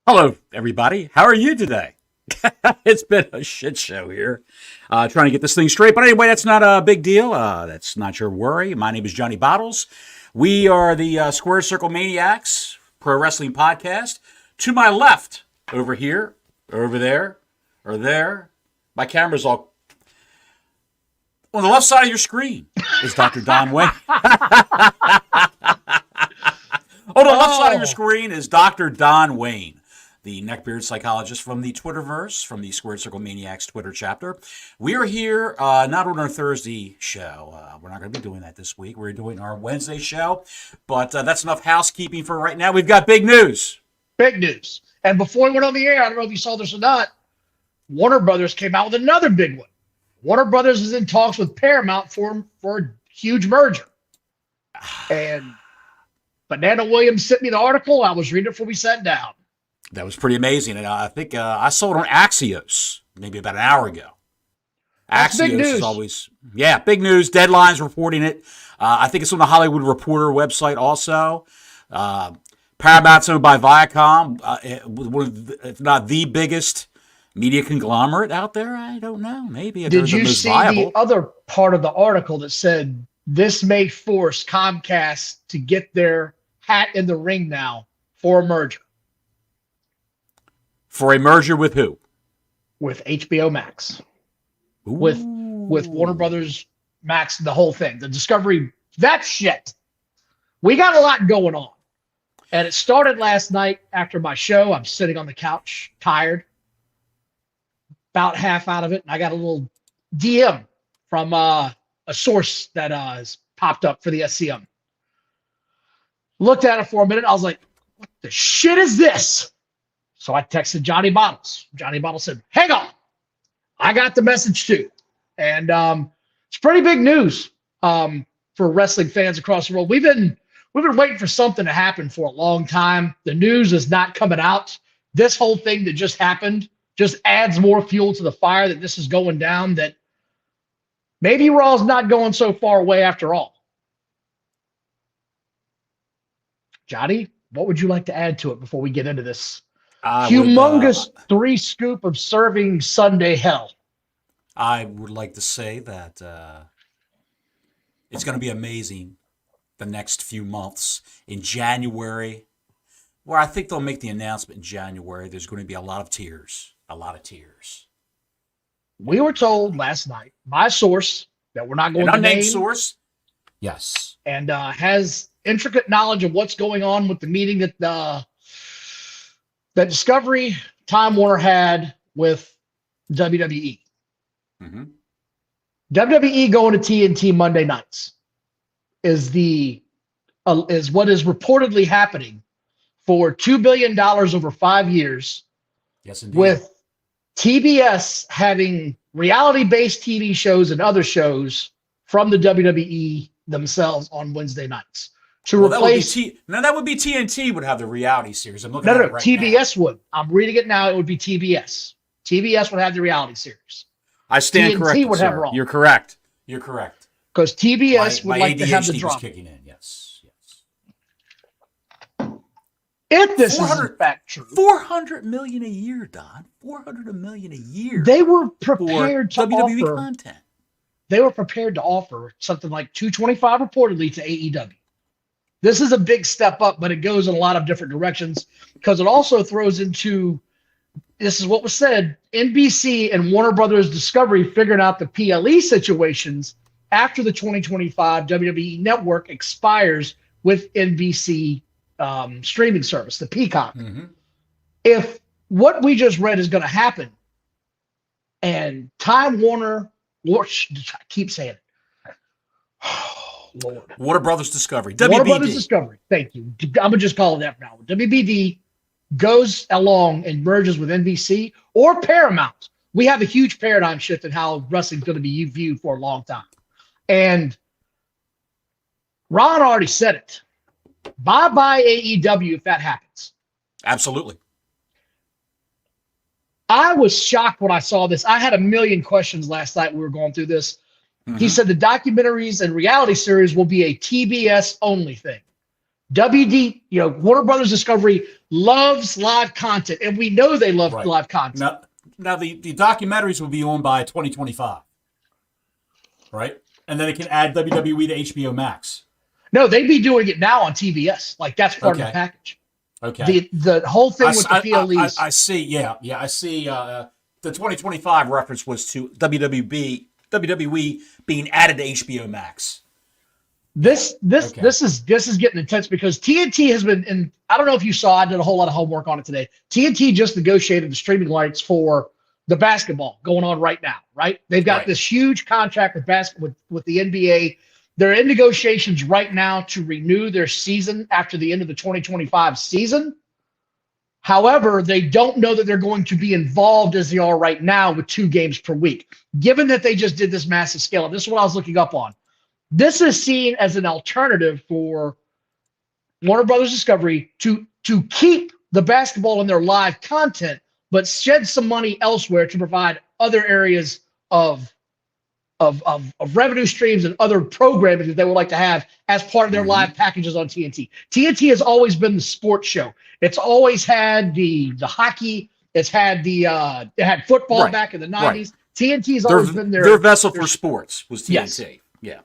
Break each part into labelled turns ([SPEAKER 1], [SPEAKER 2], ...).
[SPEAKER 1] Hello, everybody. How are you today? It's been a shit show here, trying to get this thing straight. But anyway, that's not a big deal. That's not your worry. My name is Johnny Bottles. We are the Square Circle Maniacs Pro Wrestling Podcast. To my left, over here, over there, or there, my camera's all on the left side of your screen is Dr. Don Wayne. On the left side of your screen is Dr. Don Wayne, the neckbeard psychologist from the Twitterverse, from the Squared Circle Maniacs Twitter chapter. We are here not on our Thursday show. We're not going to be doing that this week. We're doing our Wednesday show, but that's enough housekeeping for right now. We've got big news.
[SPEAKER 2] Big news. And before we went on the air, I don't know if you saw this or not, Warner Brothers came out with another big one. Warner Brothers is in talks with Paramount for a huge merger. And Banana Williams sent me the article. I was reading it before we sat down.
[SPEAKER 1] That was pretty amazing. And I think I saw it on Axios maybe about an hour ago.
[SPEAKER 2] That's big
[SPEAKER 1] Axios
[SPEAKER 2] news.
[SPEAKER 1] is always, big news. Deadline's reporting it. I think it's on the Hollywood Reporter website also. Paramount's owned by Viacom, if not the biggest media conglomerate out there. I don't know. Maybe if they're
[SPEAKER 2] Did
[SPEAKER 1] the
[SPEAKER 2] you
[SPEAKER 1] most
[SPEAKER 2] see
[SPEAKER 1] viable.
[SPEAKER 2] the other part of the article that said this may force Comcast to get their hat in the ring now for a merger
[SPEAKER 1] For a merger with who?
[SPEAKER 2] with HBO Max,
[SPEAKER 1] Ooh.
[SPEAKER 2] with Warner Brothers Max, the whole thing, the Discovery, that shit. We got a lot going on. And it started last night after my show. I'm sitting on the couch, tired, about half out of it. And I got a little DM from a source that has popped up for the SCM. Looked at it for a minute. I was like, what the shit is this? So I texted Johnny Bottles. Johnny Bottles said, hang on. I got the message too. And it's pretty big news for wrestling fans across the world. We've been waiting for something to happen for a long time. The news is not coming out. This whole thing that just happened just adds more fuel to the fire that this is going down, that maybe Raw's not going so far away after all. Johnny, what would you like to add to it before we get into this humongous three scoop of serving Sunday hell?
[SPEAKER 1] I would like to say that it's going to be amazing the next few months. In January, where I think they'll make the announcement in January, there's going to be a lot of tears. A lot of tears.
[SPEAKER 2] We were told last night by a source that we're not going
[SPEAKER 1] An
[SPEAKER 2] to
[SPEAKER 1] unnamed
[SPEAKER 2] name,
[SPEAKER 1] source? Yes.
[SPEAKER 2] and has intricate knowledge of what's going on with the meeting that Discovery Time Warner had with WWE.
[SPEAKER 1] Mm-hmm.
[SPEAKER 2] WWE going to TNT Monday nights is what is reportedly happening for $2 billion over 5 years.
[SPEAKER 1] Yes, indeed.
[SPEAKER 2] With TBS having reality-based TV shows and other shows from the WWE themselves on Wednesday nights to replace.
[SPEAKER 1] That would be TNT would have the reality series. I'm looking
[SPEAKER 2] No,
[SPEAKER 1] at
[SPEAKER 2] no,
[SPEAKER 1] it right
[SPEAKER 2] TBS
[SPEAKER 1] now.
[SPEAKER 2] would. I'm reading it now. It would be TBS. TBS would have the reality series.
[SPEAKER 1] I stand
[SPEAKER 2] TNT
[SPEAKER 1] corrected,
[SPEAKER 2] would have
[SPEAKER 1] sir.
[SPEAKER 2] Raw.
[SPEAKER 1] You're correct. You're correct.
[SPEAKER 2] Because TBS would
[SPEAKER 1] My
[SPEAKER 2] like to have the
[SPEAKER 1] ADHD was
[SPEAKER 2] drama.
[SPEAKER 1] kicking in. Yes.
[SPEAKER 2] If this is
[SPEAKER 1] 400
[SPEAKER 2] in fact true,
[SPEAKER 1] $400 million a year, Don. $400 million a year.
[SPEAKER 2] they were
[SPEAKER 1] for
[SPEAKER 2] prepared to
[SPEAKER 1] WWE
[SPEAKER 2] offer.
[SPEAKER 1] content.
[SPEAKER 2] They were prepared to offer something like $225 reportedly to AEW. This is a big step up, but it goes in a lot of different directions because it also throws into, this is what was said, NBC and Warner Brothers Discovery figuring out the PLE situations after the 2025 WWE Network expires with NBC streaming service, the Peacock.
[SPEAKER 1] Mm-hmm.
[SPEAKER 2] If what we just read is going to happen and Time Warner, I keep saying it. Lord.
[SPEAKER 1] Warner Brothers Discovery.
[SPEAKER 2] Warner
[SPEAKER 1] WBD.
[SPEAKER 2] Brothers Discovery. Thank you. I'm going to just call it that now. WBD goes along and merges with NBC or Paramount. We have a huge paradigm shift in how wrestling's going to be viewed for a long time. And Ron already said it. Bye-bye AEW if that happens.
[SPEAKER 1] Absolutely.
[SPEAKER 2] I was shocked when I saw this. I had a million questions last night when we were going through this.
[SPEAKER 1] Mm-hmm.
[SPEAKER 2] He said the documentaries and reality series will be a TBS only thing. Warner Brothers Discovery loves live content, and we know they love live content.
[SPEAKER 1] Now the documentaries will be on by 2025, right? And then it can add WWE to HBO Max.
[SPEAKER 2] No, they'd be doing it now on TBS. Like that's part of the package.
[SPEAKER 1] Okay.
[SPEAKER 2] The whole thing with the PLEs.
[SPEAKER 1] I see. Yeah. I see. The 2025 reference was to WWE being added to HBO Max.
[SPEAKER 2] This is getting intense because TNT has been, and I don't know if you saw, I did a whole lot of homework on it today. TNT just negotiated the streaming rights for the basketball going on right now, right? They've got this huge contract with the NBA. They're in negotiations right now to renew their season after the end of the 2025 season. However, they don't know that they're going to be involved as they are right now with 2 games per week. Given that they just did this massive scale, this is what I was looking up on. This is seen as an alternative for Warner Brothers Discovery to keep the basketball in their live content, but shed some money elsewhere to provide other areas of revenue streams and other programming that they would like to have as part of their live packages on TNT. TNT has always been the sports show. It's always had the hockey. It's had it had football back in the 90s. Right. TNT has always been their
[SPEAKER 1] vessel for sports was TNT. Yes. Yeah.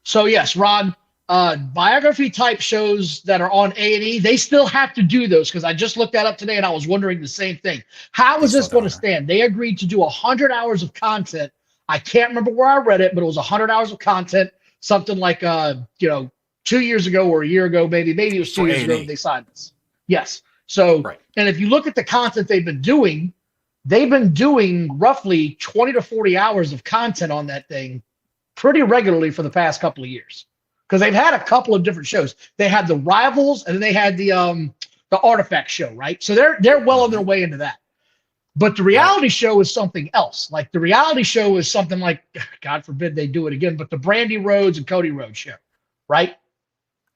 [SPEAKER 2] So yes, Ron, biography type shows that are on A&E, they still have to do those because I just looked that up today and I was wondering the same thing. How is this going to stand? They agreed to do 100 hours of content. I can't remember where I read it, but it was 100 hours of content, something like 2 years ago or a year ago, maybe it was 2 years ago that they signed this. Yes. So, and if you look at the content they've been doing roughly 20 to 40 hours of content on that thing pretty regularly for the past couple of years. Because they've had a couple of different shows. They had the Rivals and then they had the Artifact show, right? So they're well on their way into that. But the reality show is something else. Like the reality show is something like, God forbid they do it again, but the Brandy Rhodes and Cody Rhodes show, right?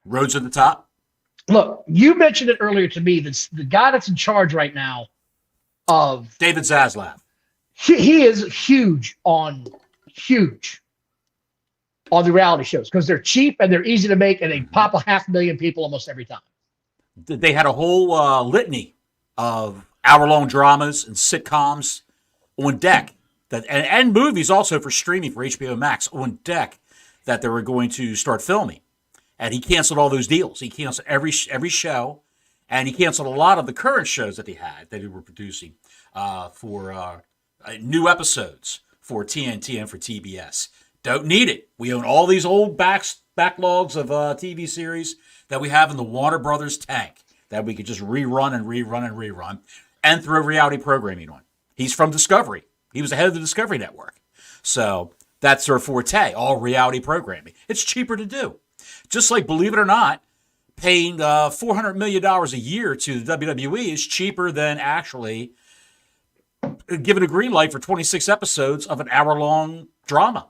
[SPEAKER 1] Rhodes at the top.
[SPEAKER 2] Look, you mentioned it earlier to me. That's the guy that's in charge right now of
[SPEAKER 1] David Zaslav.
[SPEAKER 2] He is huge on the reality shows because they're cheap and they're easy to make and they pop 500,000 people almost every time.
[SPEAKER 1] They had a whole litany of hour-long dramas and sitcoms on deck and movies also for streaming for HBO Max on deck that they were going to start filming. And he canceled all those deals. He canceled every show, and he canceled a lot of the current shows that he were producing for new episodes for TNT and for TBS. Don't need it. We own all these old backlogs of TV series that we have in the Warner Brothers tank that we could just rerun and throw reality programming on. He's from Discovery. He was the head of the Discovery Network. So that's their forte, all reality programming. It's cheaper to do. Just like, believe it or not, paying $400 million a year to the WWE is cheaper than actually giving a green light for 26 episodes of an hour-long drama.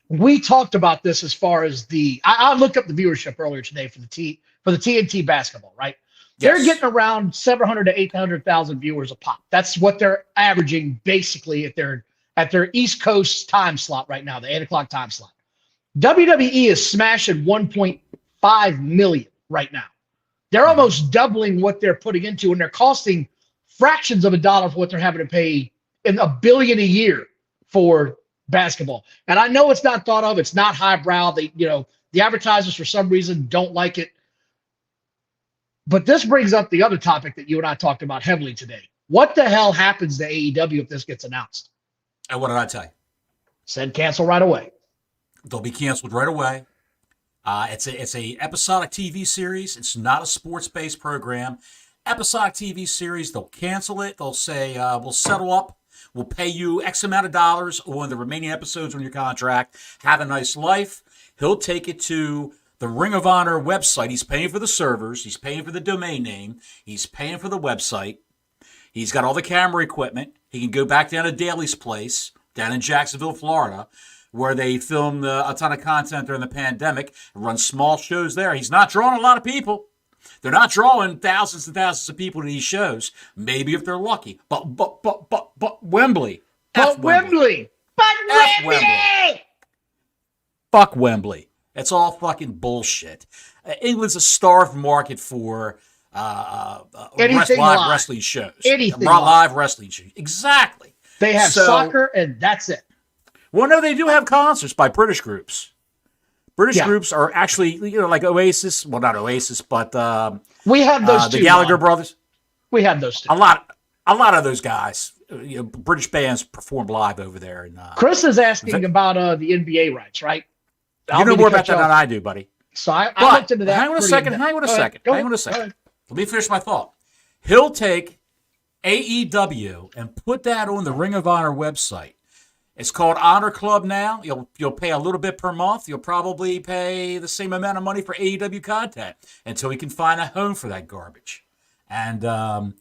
[SPEAKER 2] We talked about this as far as I looked up the viewership earlier today for the TNT basketball, right? Yes. They're getting around 700 to 800,000 viewers a pop. That's what they're averaging basically at their East Coast time slot right now, the 8 o'clock time slot. WWE is smashing 1.5 million right now. They're almost doubling what they're putting into, and they're costing fractions of a dollar for what they're having to pay in $1 billion a year for basketball. And I know it's not thought of. It's not highbrow. The advertisers for some reason don't like it. But this brings up the other topic that you and I talked about heavily today. What the hell happens to AEW if this gets announced?
[SPEAKER 1] And what did I tell you?
[SPEAKER 2] Said cancel right away.
[SPEAKER 1] They'll be canceled right away. It's a episodic TV series. It's not a sports-based program. Episodic TV series. They'll cancel it. They'll say, we'll settle up. We'll pay you X amount of dollars on the remaining episodes on your contract. Have a nice life. He'll take it to the Ring of Honor website. He's paying for the servers. He's paying for the domain name. He's paying for the website. He's got all the camera equipment. He can go back down to Daly's place down in Jacksonville, Florida, where they filmed a ton of content during the pandemic and run small shows there. He's not drawing a lot of people. They're not drawing thousands and thousands of people to these shows. Maybe if they're lucky. But Wembley.
[SPEAKER 2] But Wembley.
[SPEAKER 1] Fuck Wembley. It's all fucking bullshit. England's a starved market for
[SPEAKER 2] Anything
[SPEAKER 1] live
[SPEAKER 2] live.
[SPEAKER 1] wrestling shows.
[SPEAKER 2] Anything
[SPEAKER 1] live wrestling shows. Exactly.
[SPEAKER 2] They have soccer, and that's it.
[SPEAKER 1] Well, no, they do have concerts by British groups. British groups are actually, like Oasis. Well, not Oasis, but
[SPEAKER 2] we have those
[SPEAKER 1] the Gallagher brothers.
[SPEAKER 2] We have those too.
[SPEAKER 1] A lot of those guys. British bands perform live over there. And
[SPEAKER 2] Chris is asking about the NBA rights, right?
[SPEAKER 1] You know more about that than I do, buddy.
[SPEAKER 2] So I looked into that.
[SPEAKER 1] Hang on a second. Hang on a second. Let me finish my thought. He'll take AEW and put that on the Ring of Honor website. It's called Honor Club now. You'll pay a little bit per month. You'll probably pay the same amount of money for AEW content until he can find a home for that garbage. And I'm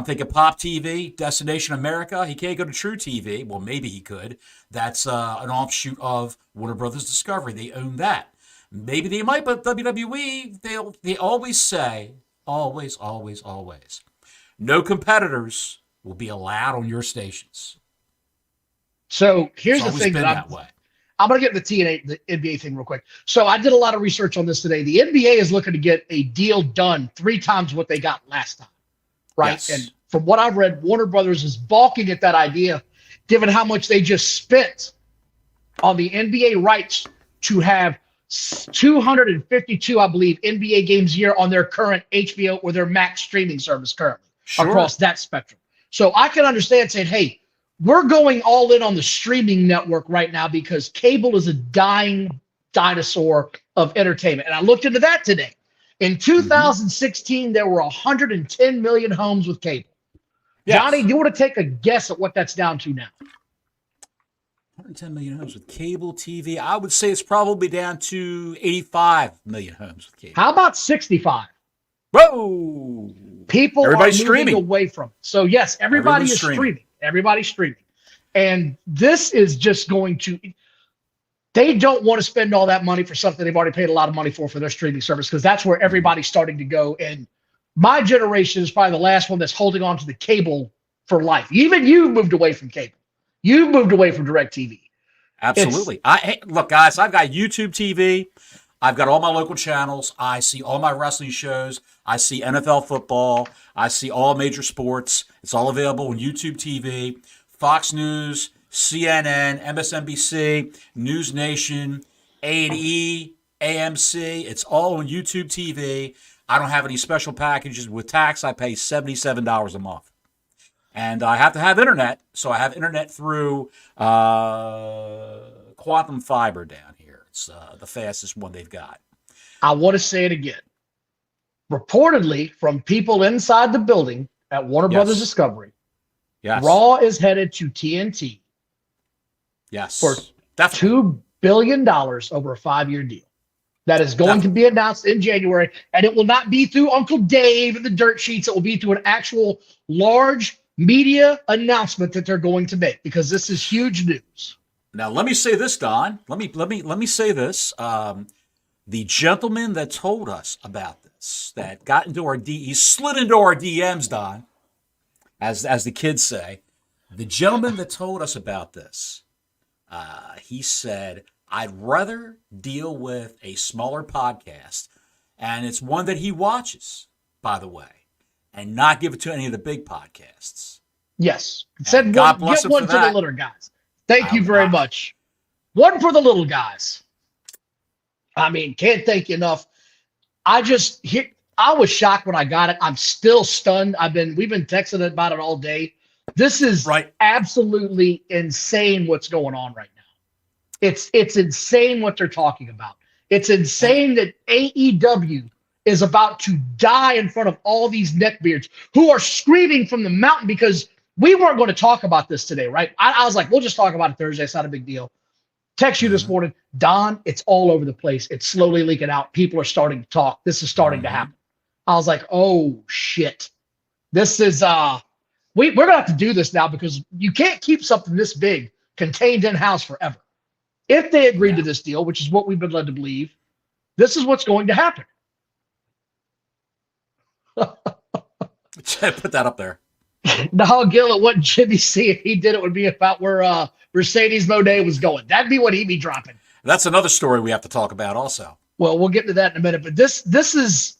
[SPEAKER 1] thinking Pop TV, Destination America. He can't go to True TV. Well, maybe he could. That's an offshoot of Warner Brothers Discovery. They own that. Maybe they might, but WWE, they always say, always, no competitors will be allowed on your stations.
[SPEAKER 2] So here's the thing
[SPEAKER 1] that way.
[SPEAKER 2] I'm going to get the NBA thing real quick. So I did a lot of research on this today. The NBA is looking to get a deal done 3 times what they got last time, right?
[SPEAKER 1] Yes.
[SPEAKER 2] And from what I've read, Warner Brothers is balking at that idea, given how much they just spent on the NBA rights to have 252, I believe, NBA games a year on their current HBO or their Max streaming service currently across that spectrum. So I can understand saying, hey, we're going all in on the streaming network right now because cable is a dying dinosaur of entertainment. And I looked into that today. In 2016, there were 110 million homes with cable. Yes. Johnny, do you want to take a guess at what that's down to now?
[SPEAKER 1] 110 million homes with cable TV. I would say it's probably down to 85 million homes with cable.
[SPEAKER 2] How about 65?
[SPEAKER 1] Whoa!
[SPEAKER 2] Everybody's are moving away from it. So yes, everybody is streaming. Everybody's streaming. And this is just going to, they don't want to spend all that money for something they've already paid a lot of money for their streaming service, because that's where everybody's starting to go. And my generation is probably the last one that's holding on to the cable for life. Even you moved away from cable. You moved away from DirecTV.
[SPEAKER 1] Absolutely. Look, guys, I've got YouTube TV. I've got all my local channels. I see all my wrestling shows. I see NFL football. I see all major sports. It's all available on YouTube TV, Fox News, CNN, MSNBC, News Nation, A&E, AMC. It's all on YouTube TV. I don't have any special packages. With tax, I pay $77 a month. And I have to have internet, so I have internet through Quantum Fiber down here. It's the fastest one they've got.
[SPEAKER 2] I want to say it again. Reportedly, from people inside the building at Warner Brothers Discovery, Raw is headed to TNT.
[SPEAKER 1] Yes,
[SPEAKER 2] for $2 billion over a 5-year deal. That is going to be announced in January, and it will not be through Uncle Dave and the dirt sheets. It will be through an actual large media announcement that they're going to make, because this is huge news.
[SPEAKER 1] Now, let me say this, Don. Let me say this. The gentleman that told us about this, that got into our he slid into our DMs, Don, as the kids say. The gentleman that told us about this, he said, I'd rather deal with a smaller podcast, and it's one that he watches, by the way, and not give it to any of the big podcasts.
[SPEAKER 2] Yes. Said God bless him for the little guys. Thank you very much. One for the little guys. I mean, can't thank you enough. I was shocked when I got it. I'm still stunned. We've been texting about it all day. This is absolutely insane what's going on right now. It's insane what they're talking about. It's insane that AEW is about to die in front of all these neckbeards who are screaming from the mountain, because we weren't going to talk about this today, right? I was like, we'll just talk about it Thursday. It's not a big deal. Text you this morning, Don, it's all over the place. It's slowly leaking out. People are starting to talk. This is starting to happen. I was like, oh, shit. This is, we're going to have to do this now, because you can't keep something this big contained in-house forever. If they agreed to this deal, which is what we've been led to believe, this is what's going to happen.
[SPEAKER 1] Put that up there.
[SPEAKER 2] No, Gil, it wasn't Jimmy C. If he did, it would be about where Mercedes Monet was going. That'd be what he'd be dropping.
[SPEAKER 1] That's another story we have to talk about also.
[SPEAKER 2] Well, we'll get to that in a minute. But this is,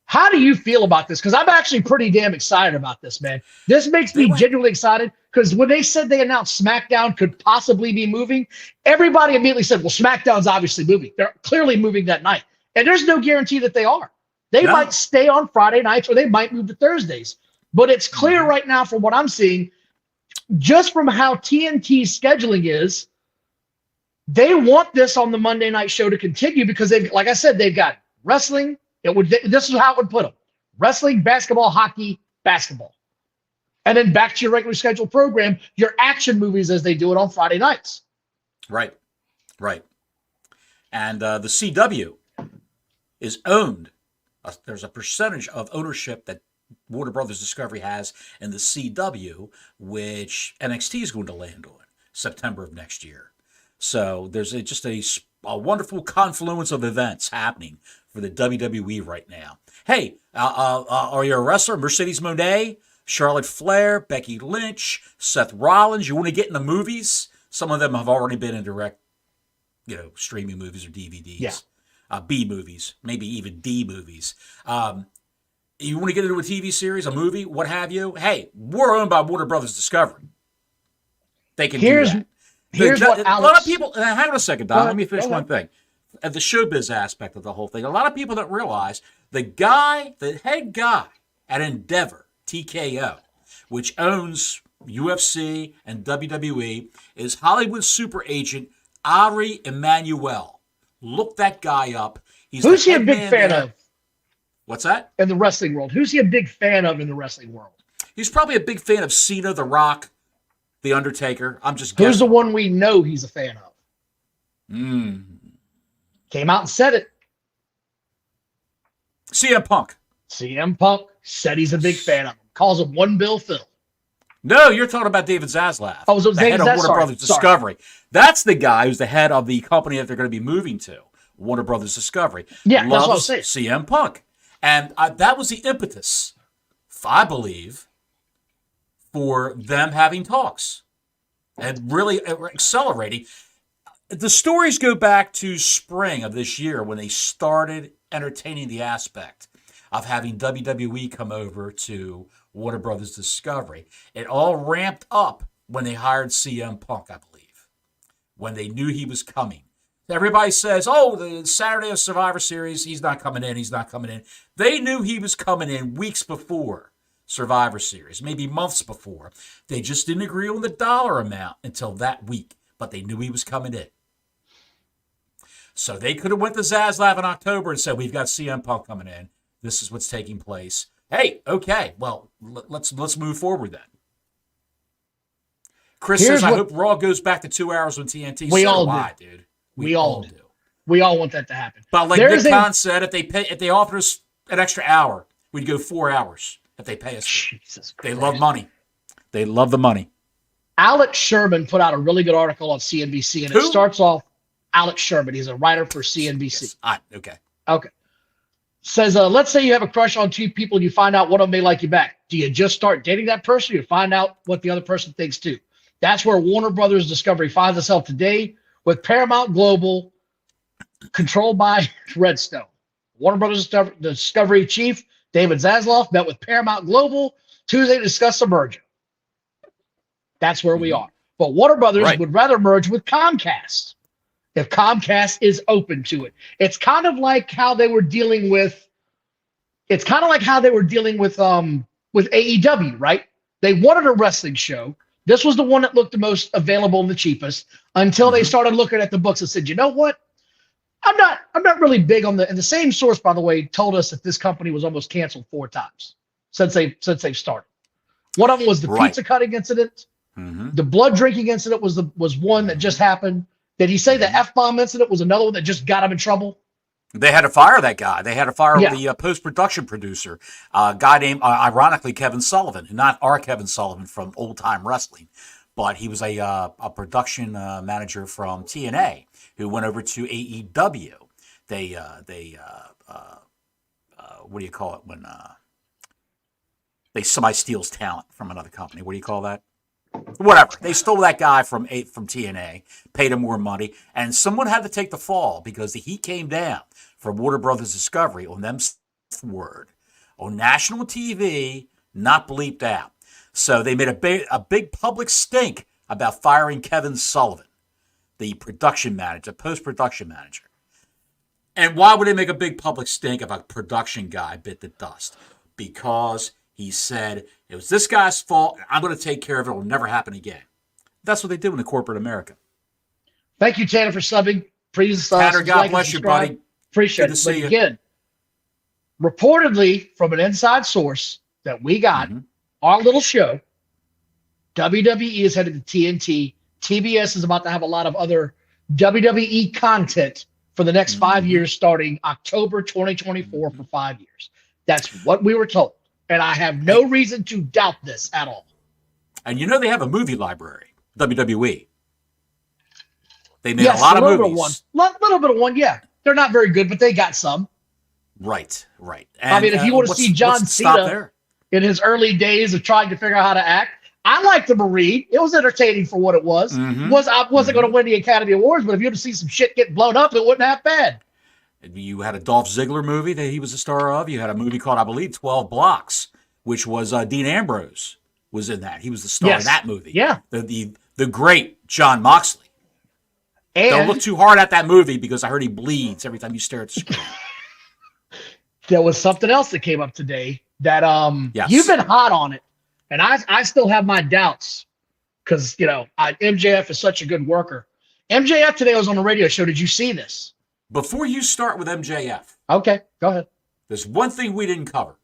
[SPEAKER 2] how do you feel about this? Because I'm actually pretty damn excited about this, man. This makes
[SPEAKER 1] They
[SPEAKER 2] me
[SPEAKER 1] went,
[SPEAKER 2] genuinely excited because when they said they announced SmackDown could possibly be moving, everybody immediately said, well, SmackDown's obviously moving. They're clearly moving that night. And there's no guarantee that they are. They
[SPEAKER 1] no.
[SPEAKER 2] might stay on Friday nights or they might move to Thursdays. But it's clear right now from what I'm seeing, just from how TNT's scheduling is, they want this on the Monday night show to continue because they've, like I said, they've got wrestling. This is how it would put them: wrestling, basketball, hockey, basketball, and then back to your regular scheduled program, your action movies as they do it on Friday nights.
[SPEAKER 1] Right. And the CW is owned. There's a percentage of ownership that Warner Brothers Discovery has in the CW, which NXT is going to land on September of next year. So there's just a wonderful confluence of events happening for the WWE right now. Hey, are you a wrestler? Mercedes Moné, Charlotte Flair, Becky Lynch, Seth Rollins. You want to get in the movies? Some of them have already been in direct, streaming movies or DVDs.
[SPEAKER 2] Yeah.
[SPEAKER 1] B movies, maybe even D movies. You want to get into a TV series, a movie, what have you? Hey, we're owned by Warner Brothers Discovery. They can do that.
[SPEAKER 2] Here's what Alex...
[SPEAKER 1] A lot of people... Hang on a second, Don. Let me finish one thing. At the showbiz aspect of the whole thing, a lot of people don't realize the head guy at Endeavor, TKO, which owns UFC and WWE, is Hollywood super agent Ari Emanuel. Look that guy up.
[SPEAKER 2] Who's he a big fan of?
[SPEAKER 1] What's that?
[SPEAKER 2] In the wrestling world. Who's he a big fan of in the wrestling world?
[SPEAKER 1] He's probably a big fan of Cena, The Rock, The Undertaker. I'm just guessing.
[SPEAKER 2] Who's the one we know he's a fan of? Came out and said it.
[SPEAKER 1] CM Punk.
[SPEAKER 2] CM Punk said he's a big fan of him. Calls him One Bill Phil.
[SPEAKER 1] No, you're talking about David Zaslav.
[SPEAKER 2] Oh, so
[SPEAKER 1] the head of Warner Brothers Discovery. That's the guy who's the head of the company that they're going to be moving to, Warner Brothers Discovery.
[SPEAKER 2] Yeah, that's what I was saying.
[SPEAKER 1] CM Punk. And that was the impetus, I believe, for them having talks and really accelerating. The stories go back to spring of this year when they started entertaining the aspect of having WWE come over to Warner Brothers Discovery. It all ramped up when they hired CM Punk, I believe, when they knew he was coming. Everybody says, oh, the Saturday of Survivor Series, he's not coming in. They knew he was coming in weeks before Survivor Series, maybe months before. They just didn't agree on the dollar amount until that week, but they knew he was coming in. So they could have went to Zaslav in October and said, we've got CM Punk coming in. This is what's taking place. Hey, okay, well, let's move forward then. Chris says, I hope Raw goes back to 2 hours on TNT.
[SPEAKER 2] We all do,
[SPEAKER 1] dude.
[SPEAKER 2] We all do. We all want that to happen.
[SPEAKER 1] But like Nick Khan said, if they offer us an extra hour, we'd go 4 hours if they pay us.
[SPEAKER 2] Jesus Christ.
[SPEAKER 1] They love money. They love the money.
[SPEAKER 2] Alex Sherman put out a really good article on CNBC, and it starts off, Alex Sherman. He's a writer for CNBC.
[SPEAKER 1] Yes. Okay.
[SPEAKER 2] Says, let's say you have a crush on two people and you find out one of them may like you back. Do you just start dating that person or you find out what the other person thinks too? That's where Warner Brothers Discovery finds itself today with Paramount Global, controlled by Redstone. Warner Brothers Discovery chief David Zaslav met with Paramount Global Tuesday to discuss a merger. That's where we are. But Warner Brothers would rather merge with Comcast if Comcast is open to it. It's kind of like how they were dealing with AEW, right? They wanted a wrestling show. This was the one that looked the most available and the cheapest until they started looking at the books and said, you know what? I'm not really big on and the same source, by the way, told us that this company was almost canceled 4 times since they've started. One of them was the pizza cutting incident. The blood drinking incident was one that just happened. Did he say the F-bomb incident was another one that just got him in trouble?
[SPEAKER 1] They had to fire that guy. They had to fire the post-production producer, a guy named, ironically, Kevin Sullivan, not our Kevin Sullivan from old-time wrestling, but he was a production manager from TNA who went over to AEW. They what do you call it when somebody steals talent from another company? What do you call that? Whatever. They stole that guy from TNA, paid him more money, and someone had to take the fall because the heat came down from Warner Brothers Discovery on them word on national TV, not bleeped out. So they made a big public stink about firing Kevin Sullivan, the production manager, post-production manager. And why would they make a big public stink if a production guy bit the dust? Because he said, it was this guy's fault, and I'm going to take care of it. It will never happen again. That's what they do in the corporate America.
[SPEAKER 2] Thank you, Tanner, for subbing. Please,
[SPEAKER 1] Tanner, God bless you, buddy.
[SPEAKER 2] Appreciate it. But again, reportedly from an inside source that we got, our little show, WWE is headed to TNT. TBS is about to have a lot of other WWE content for the next 5 years, starting October 2024 for 5 years. That's what we were told. And I have no reason to doubt this at all.
[SPEAKER 1] And you know they have a movie library, WWE. They made a lot of movies.
[SPEAKER 2] Little bit of one, yeah. They're not very good, but they got some.
[SPEAKER 1] Right. And,
[SPEAKER 2] I mean, if you want to see John Cena in his early days of trying to figure out how to act, I liked the Marine. It was entertaining for what it was. I wasn't going to win the Academy Awards, but if you had to see some shit get blown up, it wasn't that bad.
[SPEAKER 1] You had a Dolph Ziggler movie that he was a star of. You had a movie called, I believe, 12 Blocks, which was Dean Ambrose was in that. He was the star of that movie.
[SPEAKER 2] Yeah.
[SPEAKER 1] The great John Moxley. And don't look too hard at that movie because I heard he bleeds every time you stare at the screen.
[SPEAKER 2] There was something else that came up today that you've been hot on it. And I still have my doubts because, MJF is such a good worker. MJF today was on a radio show. Did you see this?
[SPEAKER 1] Before you start with MJF.
[SPEAKER 2] Okay, go ahead.
[SPEAKER 1] There's one thing we didn't cover.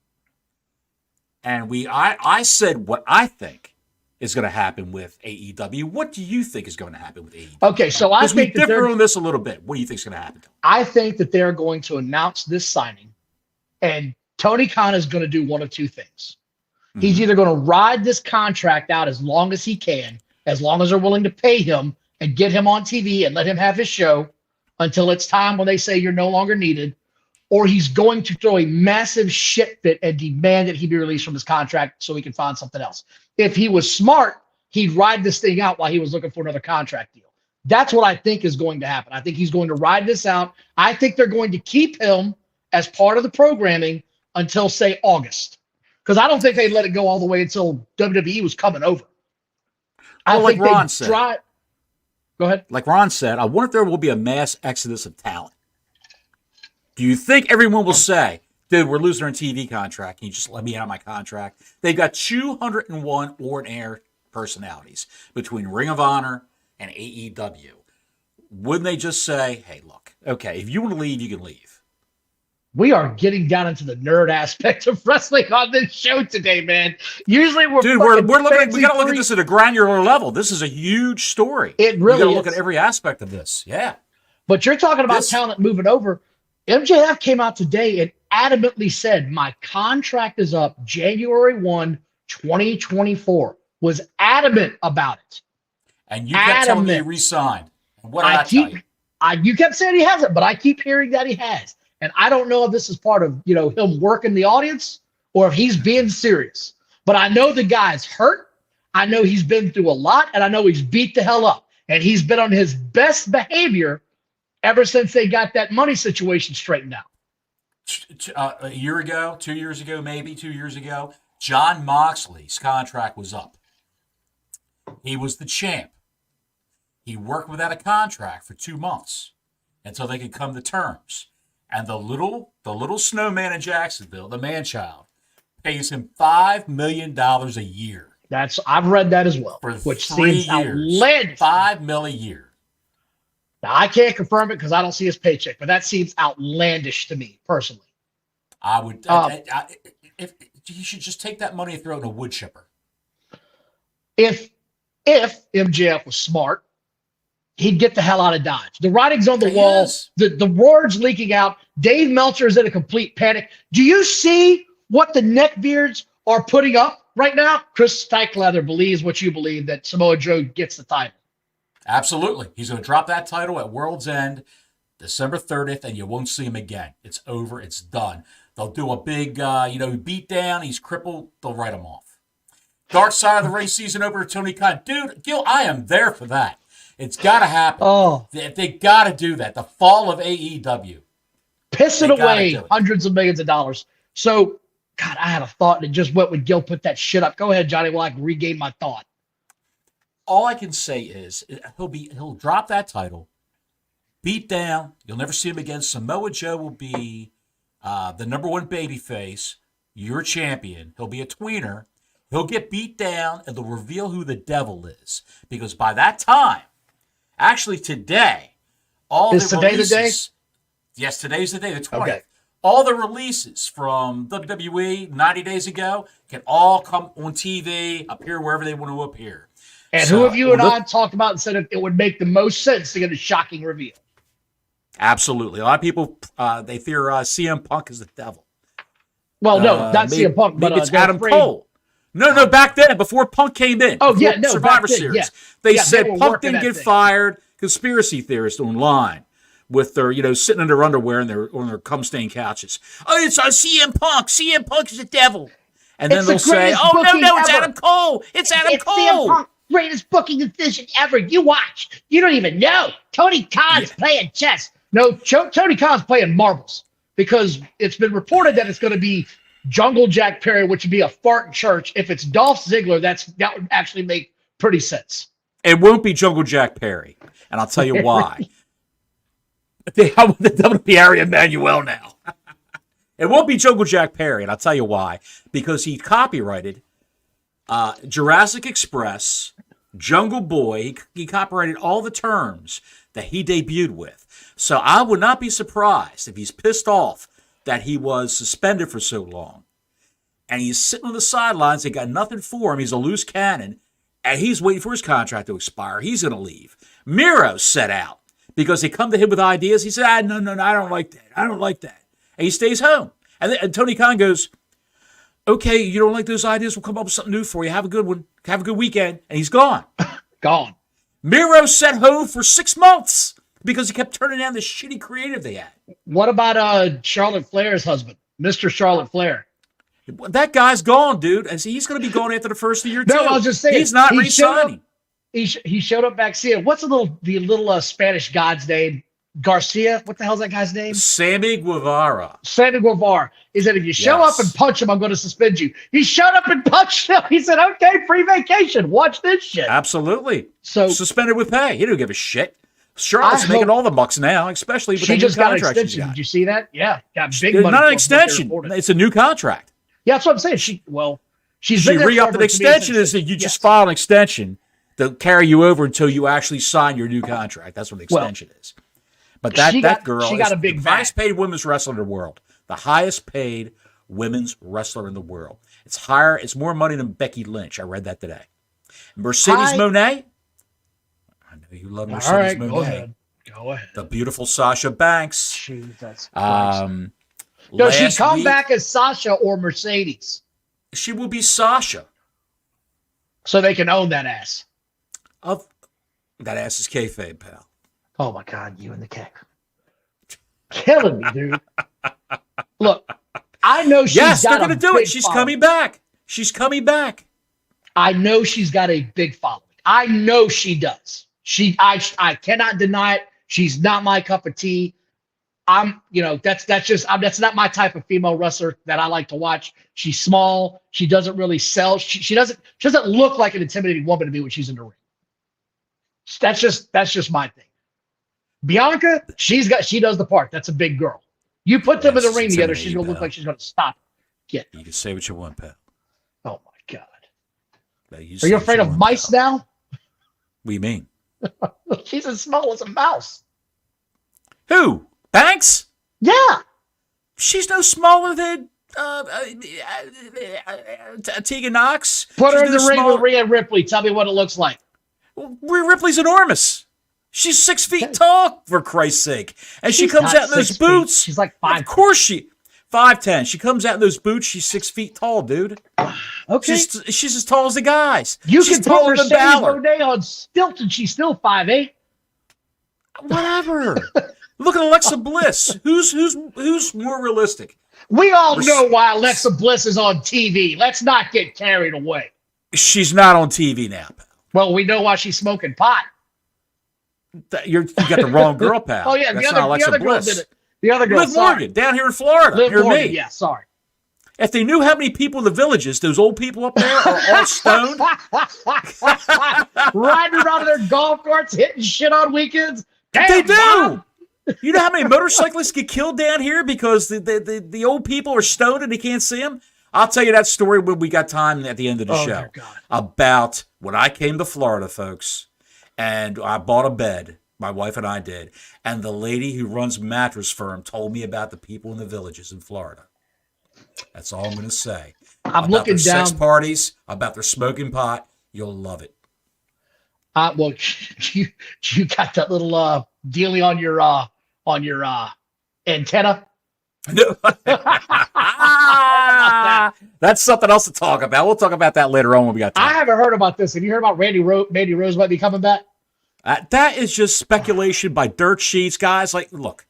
[SPEAKER 1] And I said what I think is going to happen with AEW. What do you think is going to happen with AEW?
[SPEAKER 2] Okay, so I think
[SPEAKER 1] we differ on this a little bit. What do you think is going to happen?
[SPEAKER 2] I think that they're going to announce this signing, and Tony Khan is going to do one of two things. He's either going to ride this contract out as long as he can, as long as they're willing to pay him and get him on TV and let him have his show until it's time when they say you're no longer needed, or he's going to throw a massive shit fit and demand that he be released from his contract so he can find something else. If he was smart, he'd ride this thing out while he was looking for another contract deal. That's what I think is going to happen. I think he's going to ride this out. I think they're going to keep him as part of the programming until, say, August. Because I don't think they'd let it go all the way until WWE was coming over.
[SPEAKER 1] Well, like Ron said.
[SPEAKER 2] Go ahead.
[SPEAKER 1] Like Ron said, I wonder if there will be a mass exodus of talent. Do you think everyone will say, dude, we're losing our TV contract. Can you just let me out of my contract? They've got 201 on-air personalities between Ring of Honor and AEW. Wouldn't they just say, hey, look, okay, if you want to leave, you can leave?
[SPEAKER 2] We are getting down into the nerd aspect of wrestling on this show today, man. Usually we're
[SPEAKER 1] looking. We got to look at this at a granular level. This is a huge story.
[SPEAKER 2] It really is.
[SPEAKER 1] You got to look at every aspect of this. Yeah.
[SPEAKER 2] But you're talking about talent moving over. MJF came out today and adamantly said, my contract is up January 1, 2024. Was adamant about it.
[SPEAKER 1] And you kept telling me he re-signed. What did I tell you?
[SPEAKER 2] You kept saying he hasn't, but I keep hearing that he has. And I don't know if this is part of, him working the audience or if he's being serious. But I know the guy's hurt. I know he's been through a lot, and I know he's beat the hell up. And he's been on his best behavior ever since they got that money situation straightened out.
[SPEAKER 1] A year ago, 2 years ago, maybe 2 years ago, Jon Moxley's contract was up. He was the champ. He worked without a contract for 2 months until they could come to terms. And the little snowman in Jacksonville, the man-child, pays him $5 million a year.
[SPEAKER 2] I've read that as well.
[SPEAKER 1] For
[SPEAKER 2] which
[SPEAKER 1] 3
[SPEAKER 2] seems
[SPEAKER 1] years.
[SPEAKER 2] Outlandish.
[SPEAKER 1] $5 million a year.
[SPEAKER 2] Now, I can't confirm it because I don't see his paycheck, but that seems outlandish to me, personally.
[SPEAKER 1] I would. If you should just take that money and throw it in a wood chipper.
[SPEAKER 2] If MJF was smart, he'd get the hell out of Dodge. The writing's on the wall. The word's leaking out. Dave Meltzer is in a complete panic. Do you see what the neckbeards are putting up right now? Chris Steichleather believes what you believe, that Samoa Joe gets the title.
[SPEAKER 1] Absolutely. He's going to drop that title at World's End, December 30th, and you won't see him again. It's over. It's done. They'll do a big, beat down. He's crippled. They'll write him off. Dark Side of the Ring season opener, Tony Khan. Dude, Gil, I am there for that. It's got to happen.
[SPEAKER 2] Oh,
[SPEAKER 1] They got to do that. The fall of AEW.
[SPEAKER 2] pissing away hundreds of millions of dollars. So, God, I had a thought and it just went when Gil put that shit up. Go ahead, Johnny, while I can regain my thought.
[SPEAKER 1] All I can say is he'll drop that title, beat down. You'll never see him again. Samoa Joe will be the number one babyface. Your champion. He'll be a tweener. He'll get beat down, and they'll reveal who the devil is. Because by that time, actually today,
[SPEAKER 2] Is today the day?
[SPEAKER 1] Yes, today's the day, the 20th.
[SPEAKER 2] Okay.
[SPEAKER 1] All the releases from WWE 90 days ago can all come on TV, appear wherever they want to appear.
[SPEAKER 2] And who have you and I talked about and said it would make the most sense to get a shocking reveal?
[SPEAKER 1] Absolutely. A lot of people, they theorize CM Punk is the devil.
[SPEAKER 2] Well, no, not CM Punk, but
[SPEAKER 1] it's Adam Cole. No, back then, before Punk came in.
[SPEAKER 2] Oh, yeah, no,
[SPEAKER 1] Survivor
[SPEAKER 2] back then,
[SPEAKER 1] Series.
[SPEAKER 2] yeah.
[SPEAKER 1] They
[SPEAKER 2] Yeah,
[SPEAKER 1] said
[SPEAKER 2] they were
[SPEAKER 1] Punk
[SPEAKER 2] working
[SPEAKER 1] didn't
[SPEAKER 2] that
[SPEAKER 1] get
[SPEAKER 2] thing.
[SPEAKER 1] fired. Conspiracy theorists online with their, sitting in their underwear and on their cum-stained couches. Oh, it's CM Punk. CM Punk is the devil. And then
[SPEAKER 2] It's
[SPEAKER 1] they'll
[SPEAKER 2] the
[SPEAKER 1] say,
[SPEAKER 2] greatest
[SPEAKER 1] oh, no, it's
[SPEAKER 2] booking
[SPEAKER 1] Adam Cole. It's Adam
[SPEAKER 2] It's
[SPEAKER 1] Cole.
[SPEAKER 2] CM Punk, greatest booking decision ever. You watch. You don't even know. Tony Khan's playing chess. No, Tony Khan's playing marbles because it's been reported that it's going to be Jungle Jack Perry, which would be a fart in church. If it's Dolph Ziggler, that would actually make pretty sense.
[SPEAKER 1] It won't be Jungle Jack Perry. And I'll tell you why. That would be Ari Emanuel now. It won't be Jungle Jack Perry, and I'll tell you why. Because he copyrighted Jurassic Express, Jungle Boy. He copyrighted all the terms that he debuted with. So I would not be surprised if he's pissed off that he was suspended for so long. And he's sitting on the sidelines. They got nothing for him. He's a loose cannon. And he's waiting for his contract to expire. He's going to leave. Miro set out because they come to him with ideas. He said, no, I don't like that. I don't like that. And he stays home. And Tony Khan goes, okay, you don't like those ideas? We'll come up with something new for you. Have a good one. Have a good weekend. And he's gone.
[SPEAKER 2] Gone.
[SPEAKER 1] Miro sat home for 6 months because he kept turning down the shitty creative they had.
[SPEAKER 2] What about Charlotte Flair's husband, Mr. Charlotte Flair?
[SPEAKER 1] That guy's gone, dude. And see, he's going to be gone after the first of the year, too.
[SPEAKER 2] No, I was just saying.
[SPEAKER 1] He's not re-signing.
[SPEAKER 2] He showed up back seeing what's the little Spanish god's name? Garcia? What the hell's that guy's name?
[SPEAKER 1] Sammy Guevara.
[SPEAKER 2] Sammy Guevara. He said, if you show up and punch him, I'm going to suspend you. He showed up and punched him. He said, okay, free vacation. Watch this shit.
[SPEAKER 1] Absolutely.
[SPEAKER 2] So
[SPEAKER 1] suspended with pay. He don't give a shit. Charlotte's making all the bucks now, especially with the new
[SPEAKER 2] just got an
[SPEAKER 1] contract
[SPEAKER 2] extension. Did you see that? Yeah. Got big money.
[SPEAKER 1] Not an extension. It's a new contract.
[SPEAKER 2] Yeah, that's what I'm saying. She's
[SPEAKER 1] she re-upped an extension is that you just file an extension to carry you over until you actually sign your new contract. That's what the extension is. But that girl is the highest paid women's wrestler in the world. The highest paid women's wrestler in the world. It's more money than Becky Lynch. I read that today. Mercedes Moné. I know you love Mercedes Moné.
[SPEAKER 2] Go ahead.
[SPEAKER 1] The beautiful Sasha Banks.
[SPEAKER 2] Jesus
[SPEAKER 1] Does
[SPEAKER 2] she come back as Sasha or Mercedes?
[SPEAKER 1] She will be Sasha.
[SPEAKER 2] So they can own that ass.
[SPEAKER 1] That ass is kayfabe, pal.
[SPEAKER 2] Oh my God, you and the cake. Killing me, dude. Look, I know she's got
[SPEAKER 1] they're going to do it. She's coming back. She's coming back. I
[SPEAKER 2] know she's got a big following. I know she does. I cannot deny it. She's not my cup of tea. That's not my type of female wrestler that I like to watch. She's small. She doesn't really sell. She doesn't look like an intimidating woman to me when she's in the ring. That's just my thing. Bianca, she does the part. That's a big girl. You put them in the ring together, she's gonna look like she's gonna stop. Yeah.
[SPEAKER 1] You can say what you want, pal.
[SPEAKER 2] Oh my God.
[SPEAKER 1] Are
[SPEAKER 2] you afraid of mice now?
[SPEAKER 1] What do you mean?
[SPEAKER 2] She's as small as a mouse.
[SPEAKER 1] Who? Banks?
[SPEAKER 2] Yeah.
[SPEAKER 1] She's no smaller than Tegan Knox.
[SPEAKER 2] Put her in the ring with Rhea Ripley. Tell me what it looks like.
[SPEAKER 1] Rhea Ripley's enormous. She's 6 feet tall, for Christ's sake. And she comes out in those boots.
[SPEAKER 2] She's like 5'10".
[SPEAKER 1] Of course 5'10". She comes out in those boots. She's 6 feet tall, dude.
[SPEAKER 2] Okay.
[SPEAKER 1] She's as tall as the guys.
[SPEAKER 2] You
[SPEAKER 1] she's
[SPEAKER 2] can put Mercedes Moné on stilts and she's still 5'8".
[SPEAKER 1] Whatever. Look at Alexa Bliss. Who's more realistic?
[SPEAKER 2] We all know why Alexa Bliss is on TV. Let's not get carried away.
[SPEAKER 1] She's not on TV now, pal.
[SPEAKER 2] Well, we know why she's smoking pot.
[SPEAKER 1] You got the wrong girl, pal.
[SPEAKER 2] Oh yeah,
[SPEAKER 1] That's
[SPEAKER 2] the
[SPEAKER 1] not
[SPEAKER 2] other
[SPEAKER 1] Alexa
[SPEAKER 2] girl
[SPEAKER 1] Bliss.
[SPEAKER 2] did it. The other girl,
[SPEAKER 1] Liv Morgan, down here in Florida.
[SPEAKER 2] Liv
[SPEAKER 1] Near
[SPEAKER 2] Morgan,
[SPEAKER 1] me.
[SPEAKER 2] yeah, sorry.
[SPEAKER 1] If they knew how many people in the villages, those old people up there are all stoned.
[SPEAKER 2] Riding around in their golf carts, hitting shit on weekends. Damn,
[SPEAKER 1] They do.
[SPEAKER 2] Bob.
[SPEAKER 1] You know how many motorcyclists get killed down here because the old people are stoned and they can't see them? I'll tell you that story when we got time at the end of the show about when I came to Florida, folks, and I bought a bed. My wife and I did. And the lady who runs mattress firm told me about the people in the villages in Florida. That's all I'm going to say.
[SPEAKER 2] I'm
[SPEAKER 1] about
[SPEAKER 2] looking
[SPEAKER 1] their
[SPEAKER 2] down.
[SPEAKER 1] sex parties, about their smoking pot. You'll love it.
[SPEAKER 2] Well, you got that little dealie on your antenna.
[SPEAKER 1] No. That's something else to talk about. We'll talk about that later on when we got time.
[SPEAKER 2] I haven't heard about this. Have you heard about Mandy Rose might be coming back?
[SPEAKER 1] That is just speculation by dirt sheets, guys. Like, look,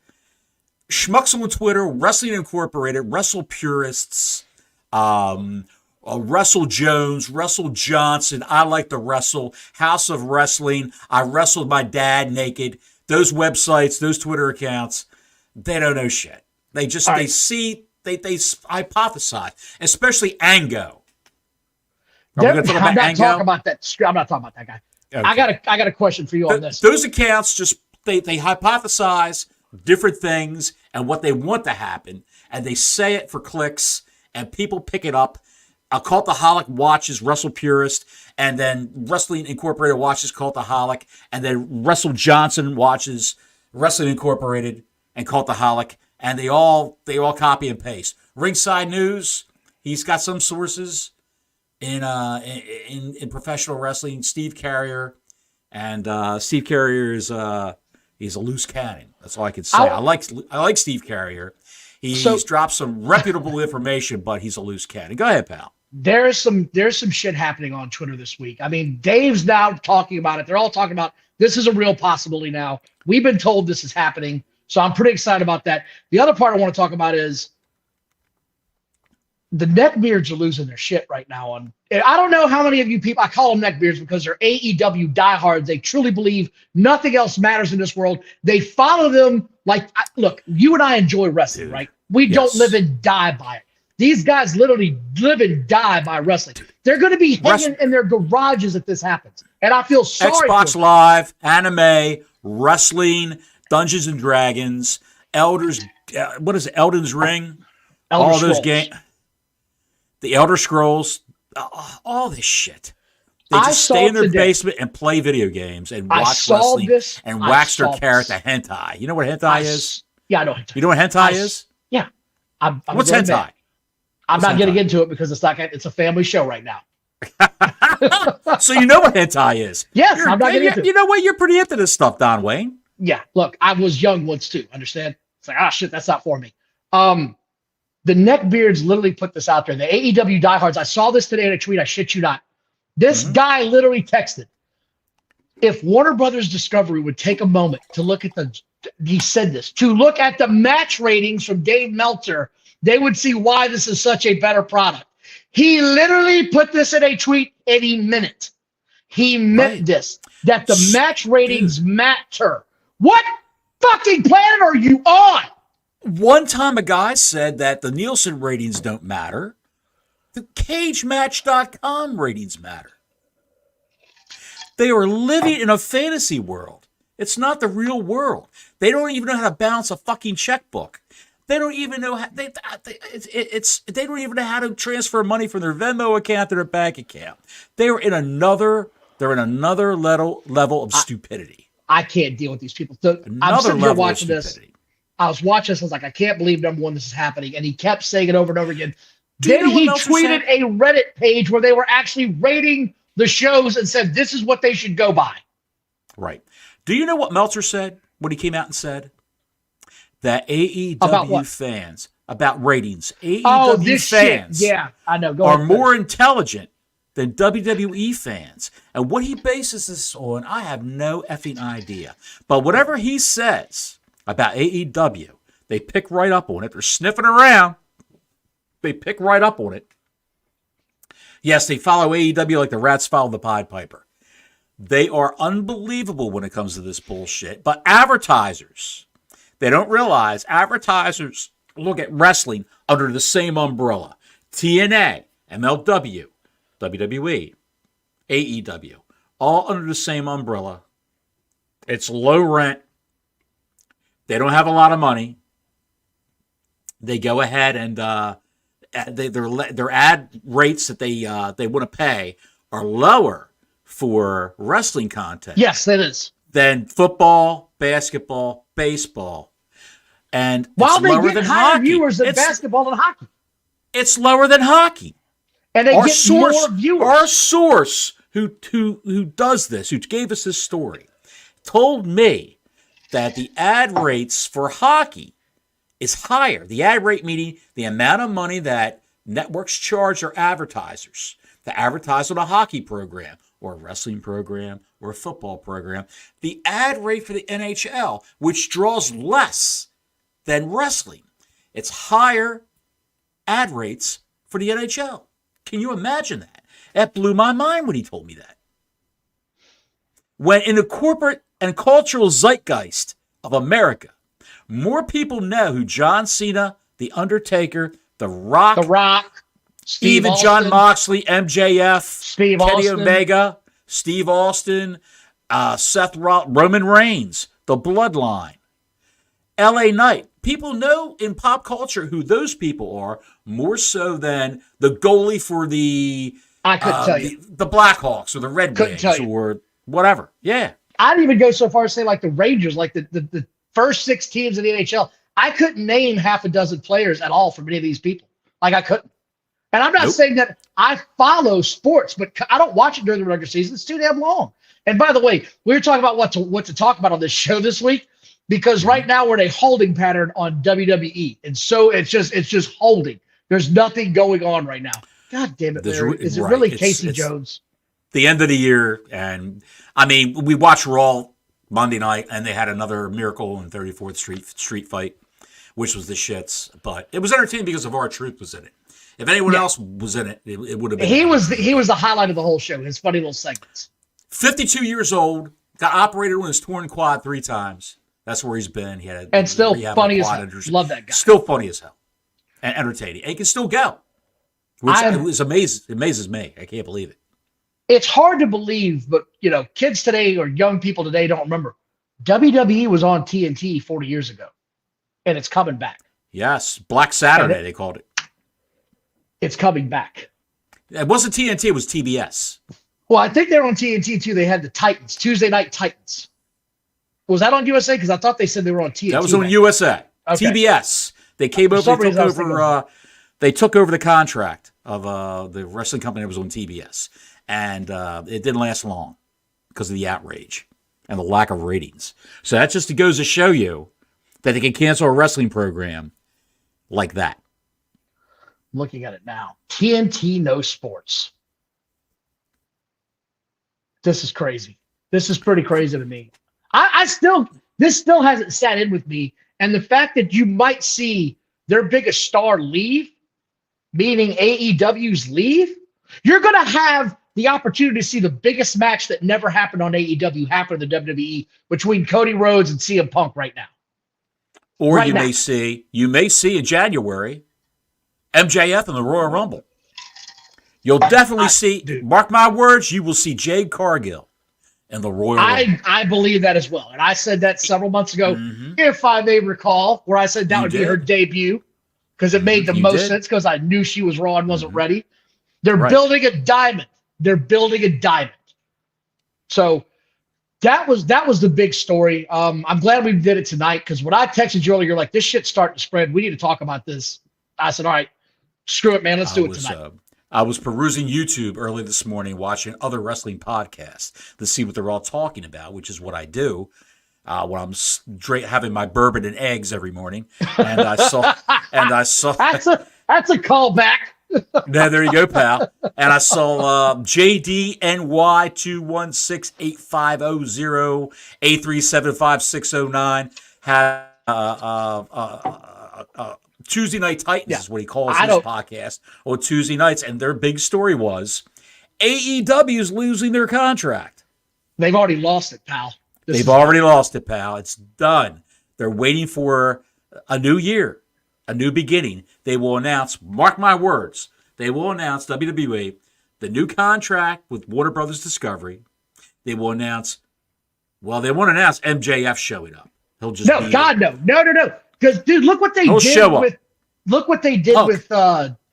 [SPEAKER 1] schmucks on Twitter, Wrestling Incorporated, Wrestle Purists, Wrestle Jones, Wrestle Johnson, I Like to Wrestle, House of Wrestling, I Wrestled My Dad Naked. Those websites, those Twitter accounts, they don't know shit. They just, they hypothesize, especially Ango.
[SPEAKER 2] I'm not talking about that. I'm not talking about that guy. Okay. I got a question for you on this.
[SPEAKER 1] Those accounts just they hypothesize different things and what they want to happen, and they say it for clicks, and people pick it up. Cultaholic watches Wrestle Purist, and then Wrestling Incorporated watches Cultaholic, and then Wrestle Johnson watches Wrestling Incorporated and Cultaholic, and they all copy and paste. Ringside News, he's got some sources in professional wrestling. Steve Carrier, and Steve Carrier is he's a loose cannon. That's all I can say. I like Steve Carrier. He's dropped some reputable information, but he's a loose cannon. Go ahead, pal.
[SPEAKER 2] There's some shit happening on Twitter this week. I mean, Dave's now talking about it. They're all talking about this is a real possibility now. We've been told this is happening, so I'm pretty excited about that. The other part I want to talk about is the neckbeards are losing their shit right now. I don't know how many of you people, I call them neckbeards because they're AEW diehards. They truly believe nothing else matters in this world. They follow them look, you and I enjoy wrestling, right? We don't live and die by it. These guys literally live and die by wrestling. They're going to be hanging in their garages if this happens. And I feel sorry
[SPEAKER 1] Xbox
[SPEAKER 2] for them.
[SPEAKER 1] Live, anime, wrestling, Dungeons and Dragons, Elders, what is it, Elden's Ring? All those games. The Elder Scrolls, all this shit. They just stay in their basement and play video games and watch wrestling and wax their carrot to hentai. You know what hentai is?
[SPEAKER 2] Yeah, I know hentai.
[SPEAKER 1] You know what hentai is?
[SPEAKER 2] Yeah.
[SPEAKER 1] What's hentai?
[SPEAKER 2] I'm not getting into it because it's a family show right now.
[SPEAKER 1] So you know what hentai is?
[SPEAKER 2] Yes, I'm not getting into it.
[SPEAKER 1] You know what? You're pretty into this stuff, Don Wayne.
[SPEAKER 2] Yeah, look, I was young once too, understand? It's like, shit, that's not for me. The neckbeards literally put this out there. The AEW diehards, I saw this today in a tweet, I shit you not. This guy literally texted, if Warner Brothers Discovery would take a moment to look at he said this, to look at the match ratings from Dave Meltzer, they would see why this is such a better product. He literally put this in a tweet and he meant it. He meant this, that the match ratings matter. What fucking planet are you on?
[SPEAKER 1] One time a guy said that the Nielsen ratings don't matter. The CageMatch.com ratings matter. They are living in a fantasy world. It's not the real world. They don't even know how to balance a fucking checkbook. They don't even know how, they don't even know how to transfer money from their Venmo account to their bank account. They're in another level of stupidity.
[SPEAKER 2] I can't deal with these people. So I'm sitting here watching this. I was watching this. I was like, I can't believe, number one, this is happening. And he kept saying it over and over again. Then he tweeted a Reddit page where they were actually rating the shows and said, this is what they should go by.
[SPEAKER 1] Right. Do you know what Meltzer said when he came out and said that AEW fans, about ratings, AEW fans
[SPEAKER 2] I know.
[SPEAKER 1] are more intelligent than WWE fans. And what he bases this on, I have no effing idea. But whatever he says about AEW, they pick right up on it. They're sniffing around. They pick right up on it. Yes, they follow AEW like the rats follow the Pied Piper. They are unbelievable when it comes to this bullshit. But advertisers, they don't realize advertisers look at wrestling under the same umbrella. TNA, MLW, WWE, AEW, all under the same umbrella. It's low rent. They don't have a lot of money. They go ahead and their ad rates that they want to pay are lower for wrestling content.
[SPEAKER 2] Yes, it is.
[SPEAKER 1] Than football, basketball, baseball. And
[SPEAKER 2] while they
[SPEAKER 1] lower
[SPEAKER 2] get
[SPEAKER 1] than
[SPEAKER 2] higher
[SPEAKER 1] hockey.
[SPEAKER 2] viewers than basketball and hockey.
[SPEAKER 1] It's lower than hockey.
[SPEAKER 2] And they get more viewers.
[SPEAKER 1] Our source who does this, who gave us this story, told me that the ad rates for hockey is higher. The ad rate meaning the amount of money that networks charge their advertisers to advertise on a hockey program or a wrestling program or a football program. The ad rate for the NHL, which draws less than wrestling, it's higher ad rates for the NHL. Can you imagine that? That blew my mind when he told me that. When in the corporate and cultural zeitgeist of America, more people know who John Cena, The Undertaker, The Rock,
[SPEAKER 2] Steve
[SPEAKER 1] John Moxley, MJF, Kenny
[SPEAKER 2] Austin.
[SPEAKER 1] Omega, Steve Austin, Seth Rollins, Roman Reigns, The Bloodline, LA Knight. People know in pop culture who those people are more so than the goalie for the
[SPEAKER 2] I couldn't tell you.
[SPEAKER 1] The Blackhawks or the Red Wings or whatever. Yeah.
[SPEAKER 2] I'd even go so far as to say like the Rangers, like the first 6 teams in the NHL. I couldn't name half a dozen players at all from any of these people. Like I couldn't. And I'm not saying that I follow sports, but I don't watch it during the regular season. It's too damn long. And by the way, we were talking about what to talk about on this show this week, because right now we're in a holding pattern on WWE. And so it's just holding. There's nothing going on right now. God damn it, Larry. Is it really Casey Jones?
[SPEAKER 1] The end of the year. And I mean, we watched Raw Monday night and they had another Miracle in 34th Street fight, which was the shits. But it was entertaining because of R-Truth was in it. If anyone else was in it, it would have been.
[SPEAKER 2] He was the highlight of the whole show. His funny little segments.
[SPEAKER 1] 52 years old, got operated on his torn quad 3 times. That's where he's been. He had
[SPEAKER 2] and still funny as hell. Love that guy.
[SPEAKER 1] Still funny as hell and entertaining. And he can still go, which is amazing. It amazes me. I can't believe it.
[SPEAKER 2] It's hard to believe, but kids today or young people today don't remember. WWE was on TNT 40 years ago, and it's coming back.
[SPEAKER 1] Yes, Black Saturday they called it.
[SPEAKER 2] It's coming back.
[SPEAKER 1] It wasn't TNT, it was TBS.
[SPEAKER 2] Well, I think they're on TNT too. They had the Titans, Tuesday Night Titans. Was that on USA? Because I thought they said they were on TNT.
[SPEAKER 1] That was on USA. Okay. TBS. They came over. They took over the contract of the wrestling company that was on TBS, and it didn't last long because of the outrage and the lack of ratings. So that just goes to show you that they can cancel a wrestling program like that.
[SPEAKER 2] Looking at it now. TNT No Sports. This is crazy. This is pretty crazy to me. This still hasn't sat in with me. And the fact that you might see their biggest star leave, meaning AEW's leave, you're going to have the opportunity to see the biggest match that never happened on AEW happen in the WWE between Cody Rhodes and CM Punk right now.
[SPEAKER 1] Or right you may see in January MJF in the Royal Rumble. You'll definitely see, mark my words, you will see Jade Cargill in the Royal Rumble.
[SPEAKER 2] I believe that as well. And I said that several months ago, if I may recall, where I said that would be her debut because it made the most sense because I knew she was Raw and wasn't ready. They're building a diamond. They're building a diamond. So that was the big story. I'm glad we did it tonight because when I texted you earlier, you're like, this shit's starting to spread. We need to talk about this. I said, all right, screw it, man. Let's do it tonight.
[SPEAKER 1] I was perusing YouTube early this morning, watching other wrestling podcasts to see what they're all talking about, which is what I do when I'm having my bourbon and eggs every morning. And I saw
[SPEAKER 2] that's a callback.
[SPEAKER 1] There you go, pal. And I saw JDNY2168500A3756009 had Tuesday Night Titans is what he calls
[SPEAKER 2] I
[SPEAKER 1] his
[SPEAKER 2] don't-
[SPEAKER 1] podcast on Tuesday nights. And their big story was AEW is losing their contract.
[SPEAKER 2] They've already lost it, pal.
[SPEAKER 1] They've already lost it, pal. It's done. They're waiting for a new year, a new beginning. They will announce, mark my words, they will announce WWE, the new contract with Warner Brothers Discovery. They will announce, well, they won't announce MJF showing up. He'll just
[SPEAKER 2] no, God, no. Because, dude, look what they did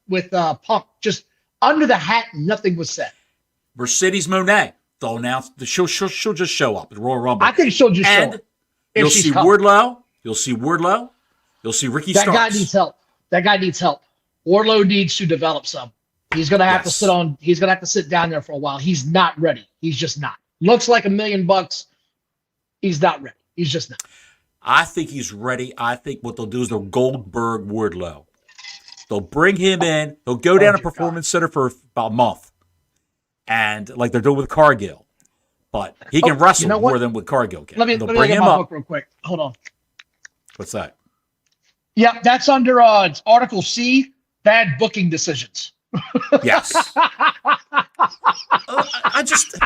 [SPEAKER 2] with Punk. Just under the hat, nothing was said.
[SPEAKER 1] Mercedes Moné, they'll announce she'll just show up at Royal Rumble.
[SPEAKER 2] I think she'll just show up.
[SPEAKER 1] You'll see Wardlow. You'll see Wardlow. You'll see Ricky Starks.
[SPEAKER 2] That guy needs help. Wardlow needs to develop some. He's gonna have to sit down there for a while. He's not ready. He's just not. Looks like $1 million. He's not ready. He's just not.
[SPEAKER 1] I think he's ready. I think what they'll do is they'll Goldberg Wardlow. They'll bring him in. He'll go down to Performance Center for about a month. And like they're doing with Cargill. But he can wrestle more than with Cargill can.
[SPEAKER 2] Let me bring him up real quick. Hold on.
[SPEAKER 1] What's that?
[SPEAKER 2] Yeah, that's under it's Article C, bad booking decisions.
[SPEAKER 1] Yes. I just...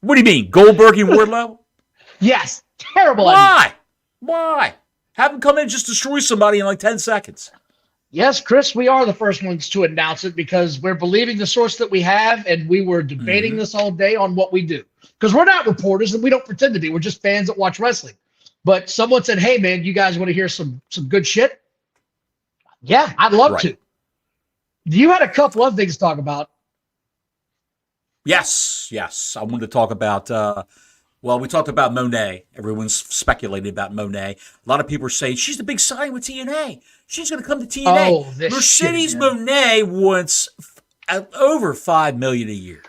[SPEAKER 1] What do you mean? Goldberg and Wardlow?
[SPEAKER 2] Yes. Terrible idea.
[SPEAKER 1] Why? Have him come in and just destroy somebody in like 10 seconds.
[SPEAKER 2] Yes, Chris, we are the first ones to announce it because we're believing the source that we have, and we were debating this all day on what we do. Because we're not reporters, and we don't pretend to be. We're just fans that watch wrestling. But someone said, hey, man, you guys want to hear some good shit? Yeah, I'd love to. You had a couple of things to talk about.
[SPEAKER 1] Yes. I wanted to talk about, we talked about Monet. Everyone's speculating about Monet. A lot of people are saying, she's the big sign with TNA. She's going to come to TNA. Mercedes Monet wants over $5 million a year.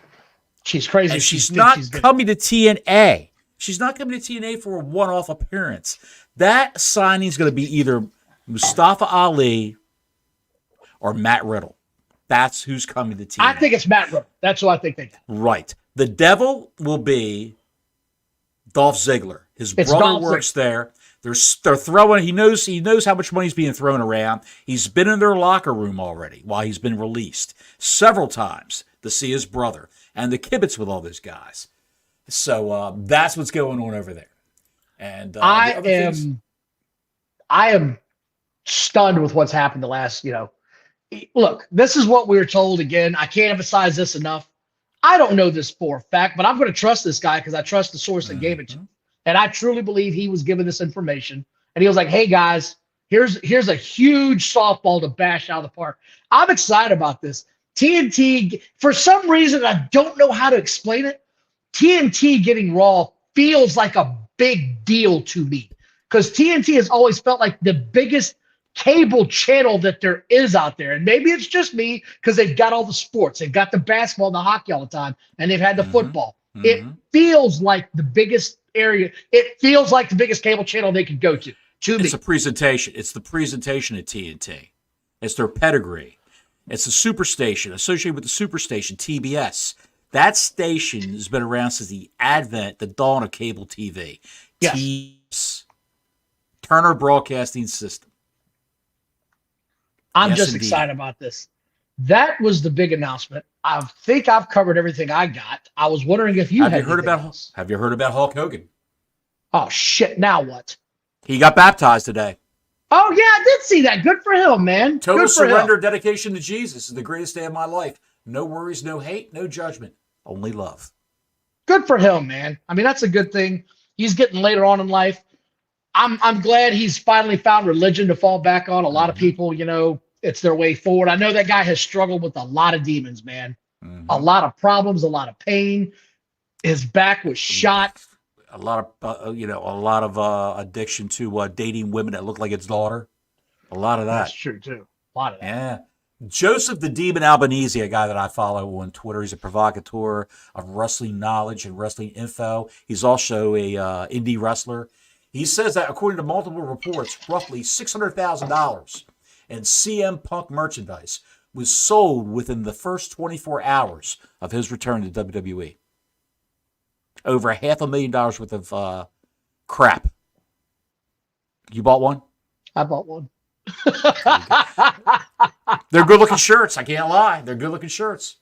[SPEAKER 2] She's crazy.
[SPEAKER 1] And she's not coming to TNA. She's not coming to TNA for a one-off appearance. That signing is going to be either Mustafa Ali or Matt Riddle. That's who's coming to TNA.
[SPEAKER 2] I think it's Matt Riddle. That's who I think they get.
[SPEAKER 1] Right. The devil will be Dolph Ziggler. His brother works there. They're throwing. He knows how much money's being thrown around. He's been in their locker room already while he's been released several times to see his brother and the kibitz with all those guys. So that's what's going on over there. And
[SPEAKER 2] I am stunned with what's happened the last. Look, this is what we were told. Again, I can't emphasize this enough. I don't know this for a fact, but I'm going to trust this guy because I trust the source that gave it to me. And I truly believe he was given this information. And he was like, hey, guys, here's a huge softball to bash out of the park. I'm excited about this. TNT, for some reason, I don't know how to explain it. TNT getting Raw feels like a big deal to me because TNT has always felt like the biggest cable channel that there is out there. And maybe it's just me because they've got all the sports. They've got the basketball and the hockey all the time, and they've had the football. It feels like the biggest area. It feels like the biggest cable channel they could go to.
[SPEAKER 1] It's a presentation. It's the presentation at TNT. It's their pedigree. It's the Superstation, associated with the Superstation, TBS. That station has been around since the dawn of cable TV.
[SPEAKER 2] Yes.
[SPEAKER 1] TBS, Turner Broadcasting System.
[SPEAKER 2] I'm just excited about this. That was the big announcement. I think I've covered everything I got. I was wondering if you had heard about.
[SPEAKER 1] Have you heard about Hulk Hogan?
[SPEAKER 2] Oh shit! Now what?
[SPEAKER 1] He got baptized today.
[SPEAKER 2] Oh yeah, I did see that. Good for him, man.
[SPEAKER 1] Total surrender, dedication to Jesus is the greatest day of my life. No worries, no hate, no judgment, only love.
[SPEAKER 2] Good for him, man. I mean, that's a good thing. He's getting later on in life. I'm glad he's finally found religion to fall back on. A lot of people, it's their way forward. I know that guy has struggled with a lot of demons, man. A lot of problems, a lot of pain. His back was shot.
[SPEAKER 1] A lot of addiction to dating women that look like his daughter. A lot of that.
[SPEAKER 2] That's true too. A lot of that.
[SPEAKER 1] Yeah. Joseph the Demon Albanese, a guy that I follow on Twitter. He's a provocateur of wrestling knowledge and wrestling info. He's also a indie wrestler. He says that according to multiple reports, roughly $600,000 in CM Punk merchandise was sold within the first 24 hours of his return to WWE. Over $500,000 worth of crap. You bought one?
[SPEAKER 2] I bought one.
[SPEAKER 1] They're good-looking shirts. I can't lie. They're good-looking shirts.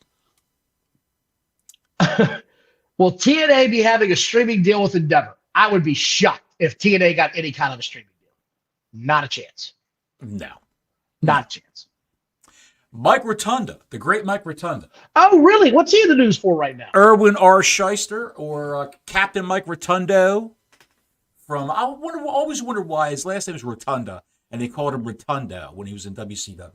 [SPEAKER 2] Will TNA be having a streaming deal with Endeavor? I would be shocked if TNA got any kind of a streaming deal. Not a chance.
[SPEAKER 1] No.
[SPEAKER 2] Not a chance.
[SPEAKER 1] Mike Rotunda, the great Mike Rotunda.
[SPEAKER 2] Oh, really? What's he in the news for right now?
[SPEAKER 1] Erwin R. Shyster, or Captain Mike Rotundo. Always wondered why his last name is Rotunda, and they called him Rotundo when he was in WCW.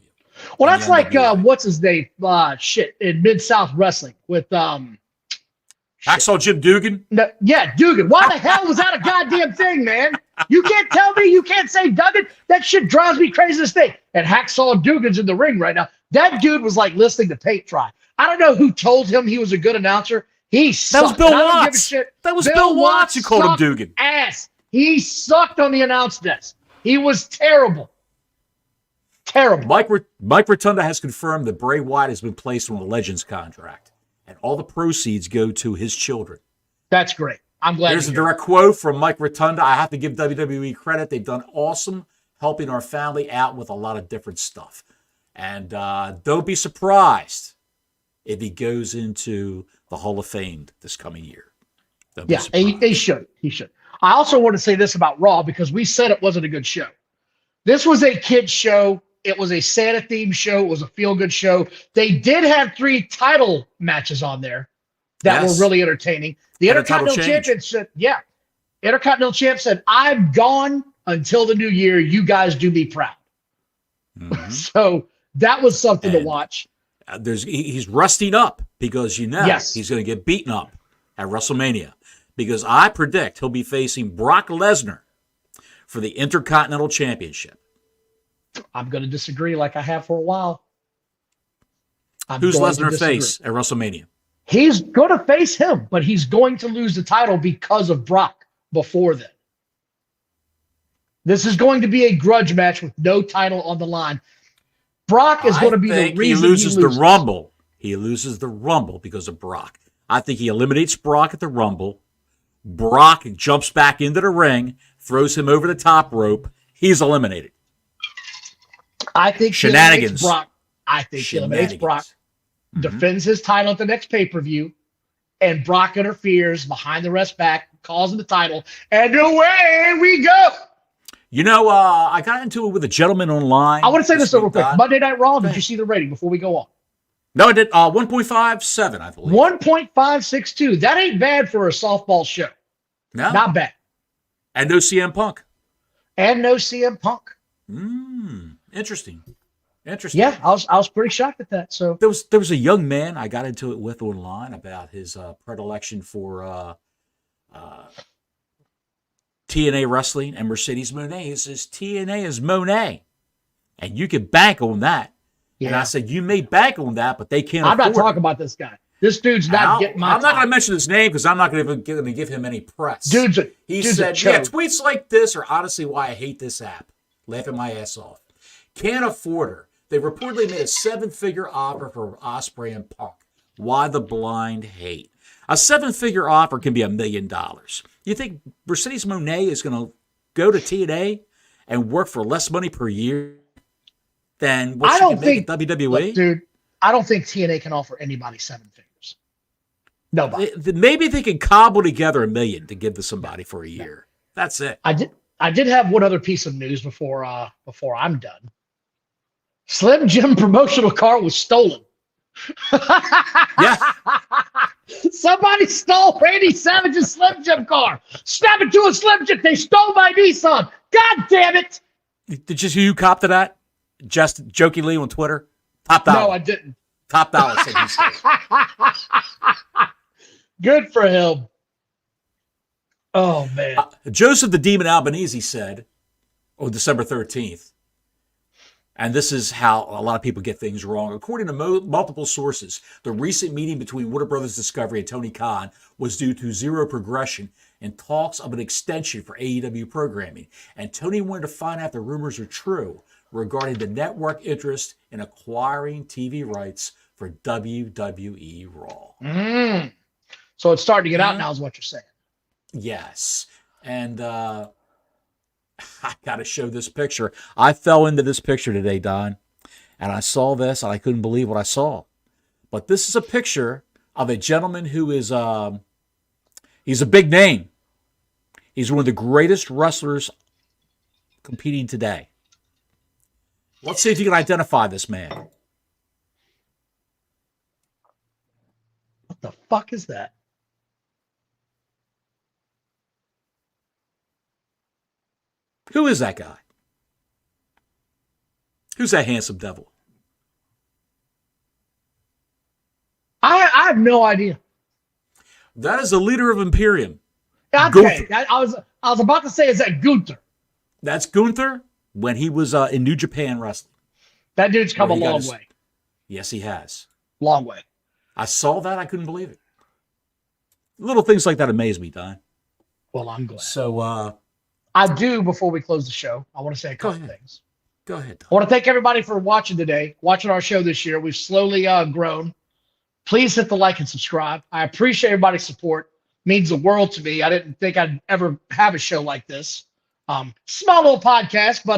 [SPEAKER 2] Well, that's like what's his name? In Mid-South Wrestling with
[SPEAKER 1] Hacksaw Jim Dugan.
[SPEAKER 2] No, yeah, Dugan. Why the hell was that a goddamn thing, man? You can't tell me you can't say Duggan. That shit drives me crazy to think. And Hacksaw Dugan's in the ring right now. That dude was like listening to paint dry. I don't know who told him he was a good announcer. He sucked.
[SPEAKER 1] That was Bill Watts. That was Bill Watts who called him Dugan.
[SPEAKER 2] Ass. He sucked on the announce desk. He was terrible. Terrible.
[SPEAKER 1] Mike Rotunda has confirmed that Bray Wyatt has been placed on a Legends contract, and all the proceeds go to his children.
[SPEAKER 2] That's great. I'm glad.
[SPEAKER 1] Here's a direct quote from Mike Rotunda. I have to give WWE credit. They've done awesome helping our family out with a lot of different stuff. And don't be surprised if he goes into the Hall of Fame this coming year.
[SPEAKER 2] Yeah, he should. He should. I also want to say this about Raw because we said it wasn't a good show. This was a kid's show. It was a Santa-themed show. It was a feel-good show. They did have 3 title matches on there that were really entertaining. The Intercontinental Champion said, Intercontinental Champ said, I'm gone until the new year. You guys do me proud. Mm-hmm. So that was something to watch.
[SPEAKER 1] He's rusting up because he's going to get beaten up at WrestleMania, because I predict he'll be facing Brock Lesnar for the Intercontinental Championship.
[SPEAKER 2] I'm going to disagree like I have for a while.
[SPEAKER 1] Who's Lesnar face at WrestleMania?
[SPEAKER 2] He's going to face him, but he's going to lose the title because of Brock before then. This is going to be a grudge match with no title on the line. Brock is going to be the reason
[SPEAKER 1] he loses the Rumble. He loses the Rumble because of Brock. I think he eliminates Brock at the Rumble. Brock jumps back into the ring, throws him over the top rope. He's eliminated.
[SPEAKER 2] I think
[SPEAKER 1] shenanigans.
[SPEAKER 2] He eliminates Brock, defends his title at the next pay-per-view, and Brock interferes behind the rest back, calls him the title, and away we go.
[SPEAKER 1] You know, I got into it with a gentleman online.
[SPEAKER 2] I want to say this real quick. Monday Night Raw, did you see the rating before we go on?
[SPEAKER 1] No, I did. 1.57, I believe.
[SPEAKER 2] 1.562. That ain't bad for a softball show.
[SPEAKER 1] No.
[SPEAKER 2] Not bad.
[SPEAKER 1] And no CM Punk. Interesting.
[SPEAKER 2] Yeah, I was pretty shocked at that. So
[SPEAKER 1] there was a young man I got into it with online about his predilection for TNA wrestling and Mercedes Moné. He says TNA is Moné, and you can bank on that. Yeah. And I said, you may bank on that, but they can't.
[SPEAKER 2] I'm not talking about this guy. This dude's not getting my.
[SPEAKER 1] I'm not going to mention his name because I'm not going to give him any press.
[SPEAKER 2] He said,
[SPEAKER 1] tweets like this are honestly why I hate this app. Laughing my ass off. Can't afford her. They reportedly made a 7-figure offer for Ospreay and Punk. Why the blind hate? A 7-figure offer can be $1 million. You think Mercedes Moné is going to go to TNA and work for less money per year than what she can make at WWE?
[SPEAKER 2] Look, dude, I don't think TNA can offer anybody 7 figures. Nobody.
[SPEAKER 1] Maybe they can cobble together $1 million to give to somebody for a year. That's it.
[SPEAKER 2] I did have one other piece of news before I'm done. Slim Jim promotional car was stolen.
[SPEAKER 1] Yeah.
[SPEAKER 2] Somebody stole Randy Savage's Slim Jim car. Snap it to a Slim Jim. They stole my Nissan. God damn it.
[SPEAKER 1] Did you cop to that? Just jokingly on Twitter? Top dollar.
[SPEAKER 2] No, I didn't.
[SPEAKER 1] Top dollar said he stole.
[SPEAKER 2] Good for him. Oh, man.
[SPEAKER 1] Joseph the Demon Albanese said on December 13th, and this is how a lot of people get things wrong. According to multiple sources, the recent meeting between Warner Brothers Discovery and Tony Khan was due to zero progression in talks of an extension for AEW programming. And Tony wanted to find out if the rumors are true regarding the network interest in acquiring TV rights for WWE Raw.
[SPEAKER 2] So it's starting to get out now is what you're saying.
[SPEAKER 1] Yes. And I got to show this picture. I fell into this picture today, Don, and I saw this, and I couldn't believe what I saw. But this is a picture of a gentleman who is, he's a big name. He's one of the greatest wrestlers competing today. Let's see if you can identify this man.
[SPEAKER 2] What the fuck is that?
[SPEAKER 1] Who is that guy? Who's that handsome devil?
[SPEAKER 2] I have no idea.
[SPEAKER 1] That is the leader of Imperium.
[SPEAKER 2] Okay, I was about to say, is that Gunther?
[SPEAKER 1] That's Gunther when he was in New Japan Wrestling.
[SPEAKER 2] That dude's come a long way.
[SPEAKER 1] Yes, he has.
[SPEAKER 2] Long way.
[SPEAKER 1] I saw that. I couldn't believe it. Little things like that amaze me, Don.
[SPEAKER 2] Well, I'm glad.
[SPEAKER 1] So,
[SPEAKER 2] I do, before we close the show, I want to say a couple things.
[SPEAKER 1] Go ahead, Don.
[SPEAKER 2] I want to thank everybody for watching today, watching our show this year. We've slowly grown. Please hit the like and subscribe. I appreciate everybody's support. It means the world to me. I didn't think I'd ever have a show like this. Small little podcast, but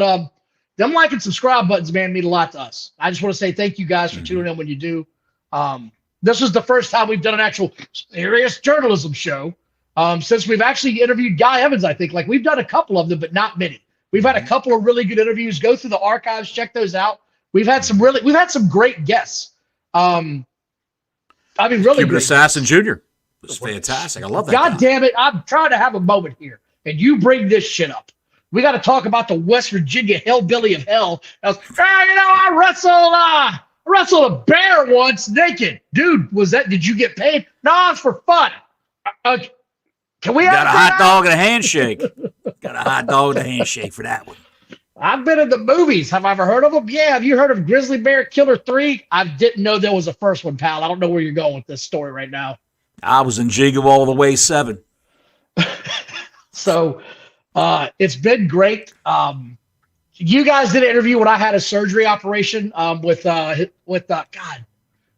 [SPEAKER 2] them like and subscribe buttons, man, mean a lot to us. I just want to say thank you guys for tuning in when you do. This is the first time we've done an actual serious journalism show since we've actually interviewed Guy Evans, I think. Like, we've done a couple of them, but not many. We've had a couple of really good interviews. Go through the archives, check those out. We've had some great guests. I mean, really
[SPEAKER 1] Cuban
[SPEAKER 2] great.
[SPEAKER 1] Assassin Jr. was fantastic. I love that.
[SPEAKER 2] God damn it. I'm trying to have a moment here, and you bring this shit up. We got to talk about the West Virginia hellbilly of hell. I wrestled a bear once naked. Dude, did you get paid? No, it's for fun. Can we
[SPEAKER 1] got a hot dog and a handshake? Got a hot dog and a handshake for that one.
[SPEAKER 2] I've been in the movies. Have I ever heard of them? Yeah. Have you heard of Grizzly Bear Killer 3? I didn't know there was a first one, pal. I don't know where you're going with this story right now.
[SPEAKER 1] I was in Jingle All the Way 7.
[SPEAKER 2] So it's been great. You guys did an interview when I had a surgery operation with God,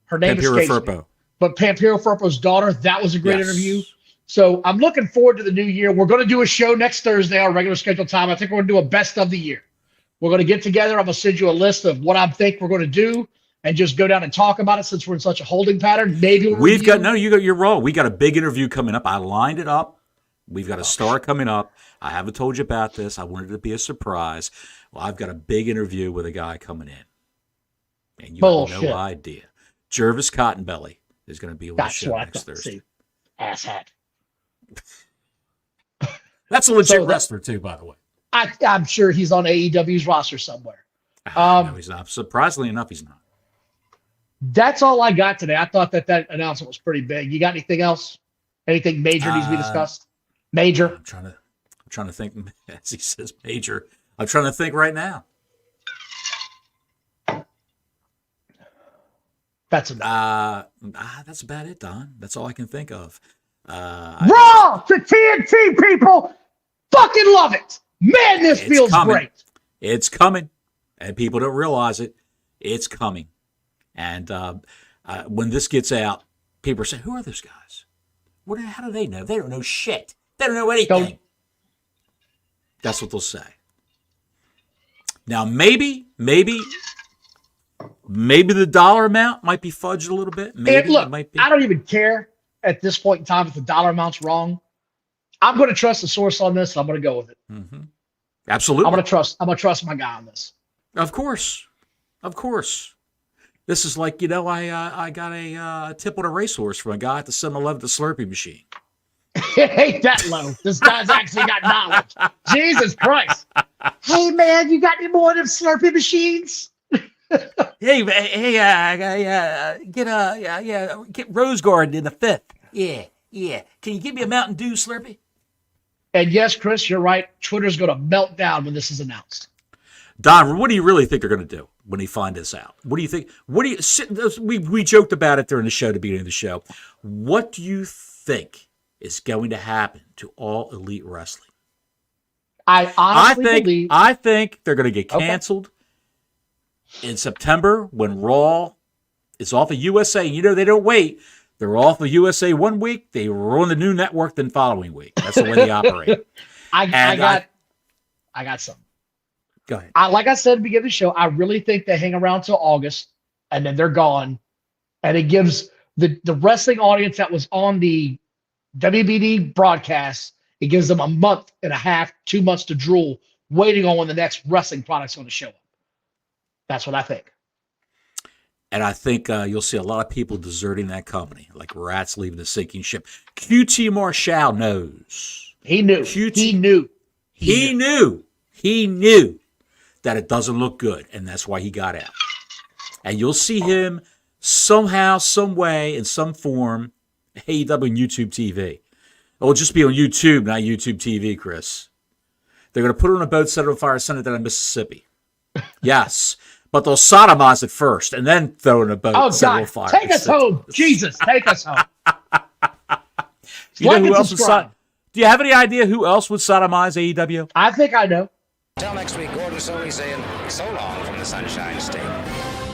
[SPEAKER 2] her name is
[SPEAKER 1] Furpo.
[SPEAKER 2] But Pampiro Furpo's daughter. That was a great interview. So I'm looking forward to the new year. We're going to do a show next Thursday, our regular scheduled time. I think we're going to do a best of the year. We're going to get together. I'm going to send you a list of what I think we're going to do and just go down and talk about it since we're in such a holding pattern. Maybe
[SPEAKER 1] you're wrong. We got a big interview coming up. I lined it up. We've got a star coming up. I haven't told you about this. I wanted it to be a surprise. Well, I've got a big interview with a guy coming in. And you have no idea. Jervis Cottonbelly is going to be on the show next Thursday.
[SPEAKER 2] Asshat.
[SPEAKER 1] That's a legit wrestler too, by the way.
[SPEAKER 2] I'm sure he's on AEW's roster somewhere.
[SPEAKER 1] No, he's not. Surprisingly enough, he's not.
[SPEAKER 2] That's all I got today. I thought that announcement was pretty big. You got anything else? Anything major needs to be discussed? Major?
[SPEAKER 1] I'm trying to think. As he says, major. I'm trying to think right now.
[SPEAKER 2] That's about
[SPEAKER 1] that's about it, Don. That's all I can think of.
[SPEAKER 2] Raw to TNT, people. Fucking love it. Man, this feels great.
[SPEAKER 1] It's coming. And people don't realize it. It's coming. And when this gets out, people are saying, who are those guys? How do they know? They don't know shit. They don't know anything. That's what they'll say. Now, maybe the dollar amount might be fudged a little bit. Maybe
[SPEAKER 2] look,
[SPEAKER 1] it might be.
[SPEAKER 2] I don't even care at this point in time if the dollar amount's wrong. I'm going to trust the source on this. And I'm going to go with it.
[SPEAKER 1] Mm-hmm. Absolutely.
[SPEAKER 2] I'm going to trust my guy on this.
[SPEAKER 1] Of course. This is like, I got a tip on a racehorse from a guy at the 7-Eleven, the Slurpee machine.
[SPEAKER 2] It ain't that low. This guy's actually got knowledge. Jesus Christ. Hey, man, you got any more of them Slurpee machines?
[SPEAKER 1] Hey, get Rose Garden in the 5th. Yeah. Can you give me a Mountain Dew Slurpee?
[SPEAKER 2] And yes, Chris, you're right. Twitter's going to melt down when this is announced.
[SPEAKER 1] Don, what do you really think they're going to do when they find this out? What do you think? We joked about it during the show, the beginning of the show. What do you think is going to happen to All Elite Wrestling? I think they're going to get canceled in September when Raw is off of USA. They don't wait. They're off of USA 1 week. They run the new network the following week. That's the way they operate.
[SPEAKER 2] I I got something.
[SPEAKER 1] Go ahead.
[SPEAKER 2] Like I said at the beginning of the show, I really think they hang around till August and then they're gone. And it gives the wrestling audience that was on the WBD broadcast, it gives them a month and a half, 2 months to drool, waiting on when the next wrestling product's going to show up. That's what I think.
[SPEAKER 1] And I think you'll see a lot of people deserting that company, like rats leaving the sinking ship. QT Marshall knows.
[SPEAKER 2] He knew. He
[SPEAKER 1] knew that it doesn't look good, and that's why he got out. And you'll see him somehow, some way, in some form, AEW and YouTube TV. It will just be on YouTube, not YouTube TV, Chris. They're going to put it on a boat, set it on fire, send it down to Mississippi. Yes. But they'll sodomize it first and then throw it in a boat.
[SPEAKER 2] Oh, God.
[SPEAKER 1] Fire.
[SPEAKER 2] Take us home. Jesus, take us home.
[SPEAKER 1] You know who else would do you have any idea who else would sodomize AEW?
[SPEAKER 2] I think I know.
[SPEAKER 3] Till next week, Gordon Soley saying so long from the Sunshine State.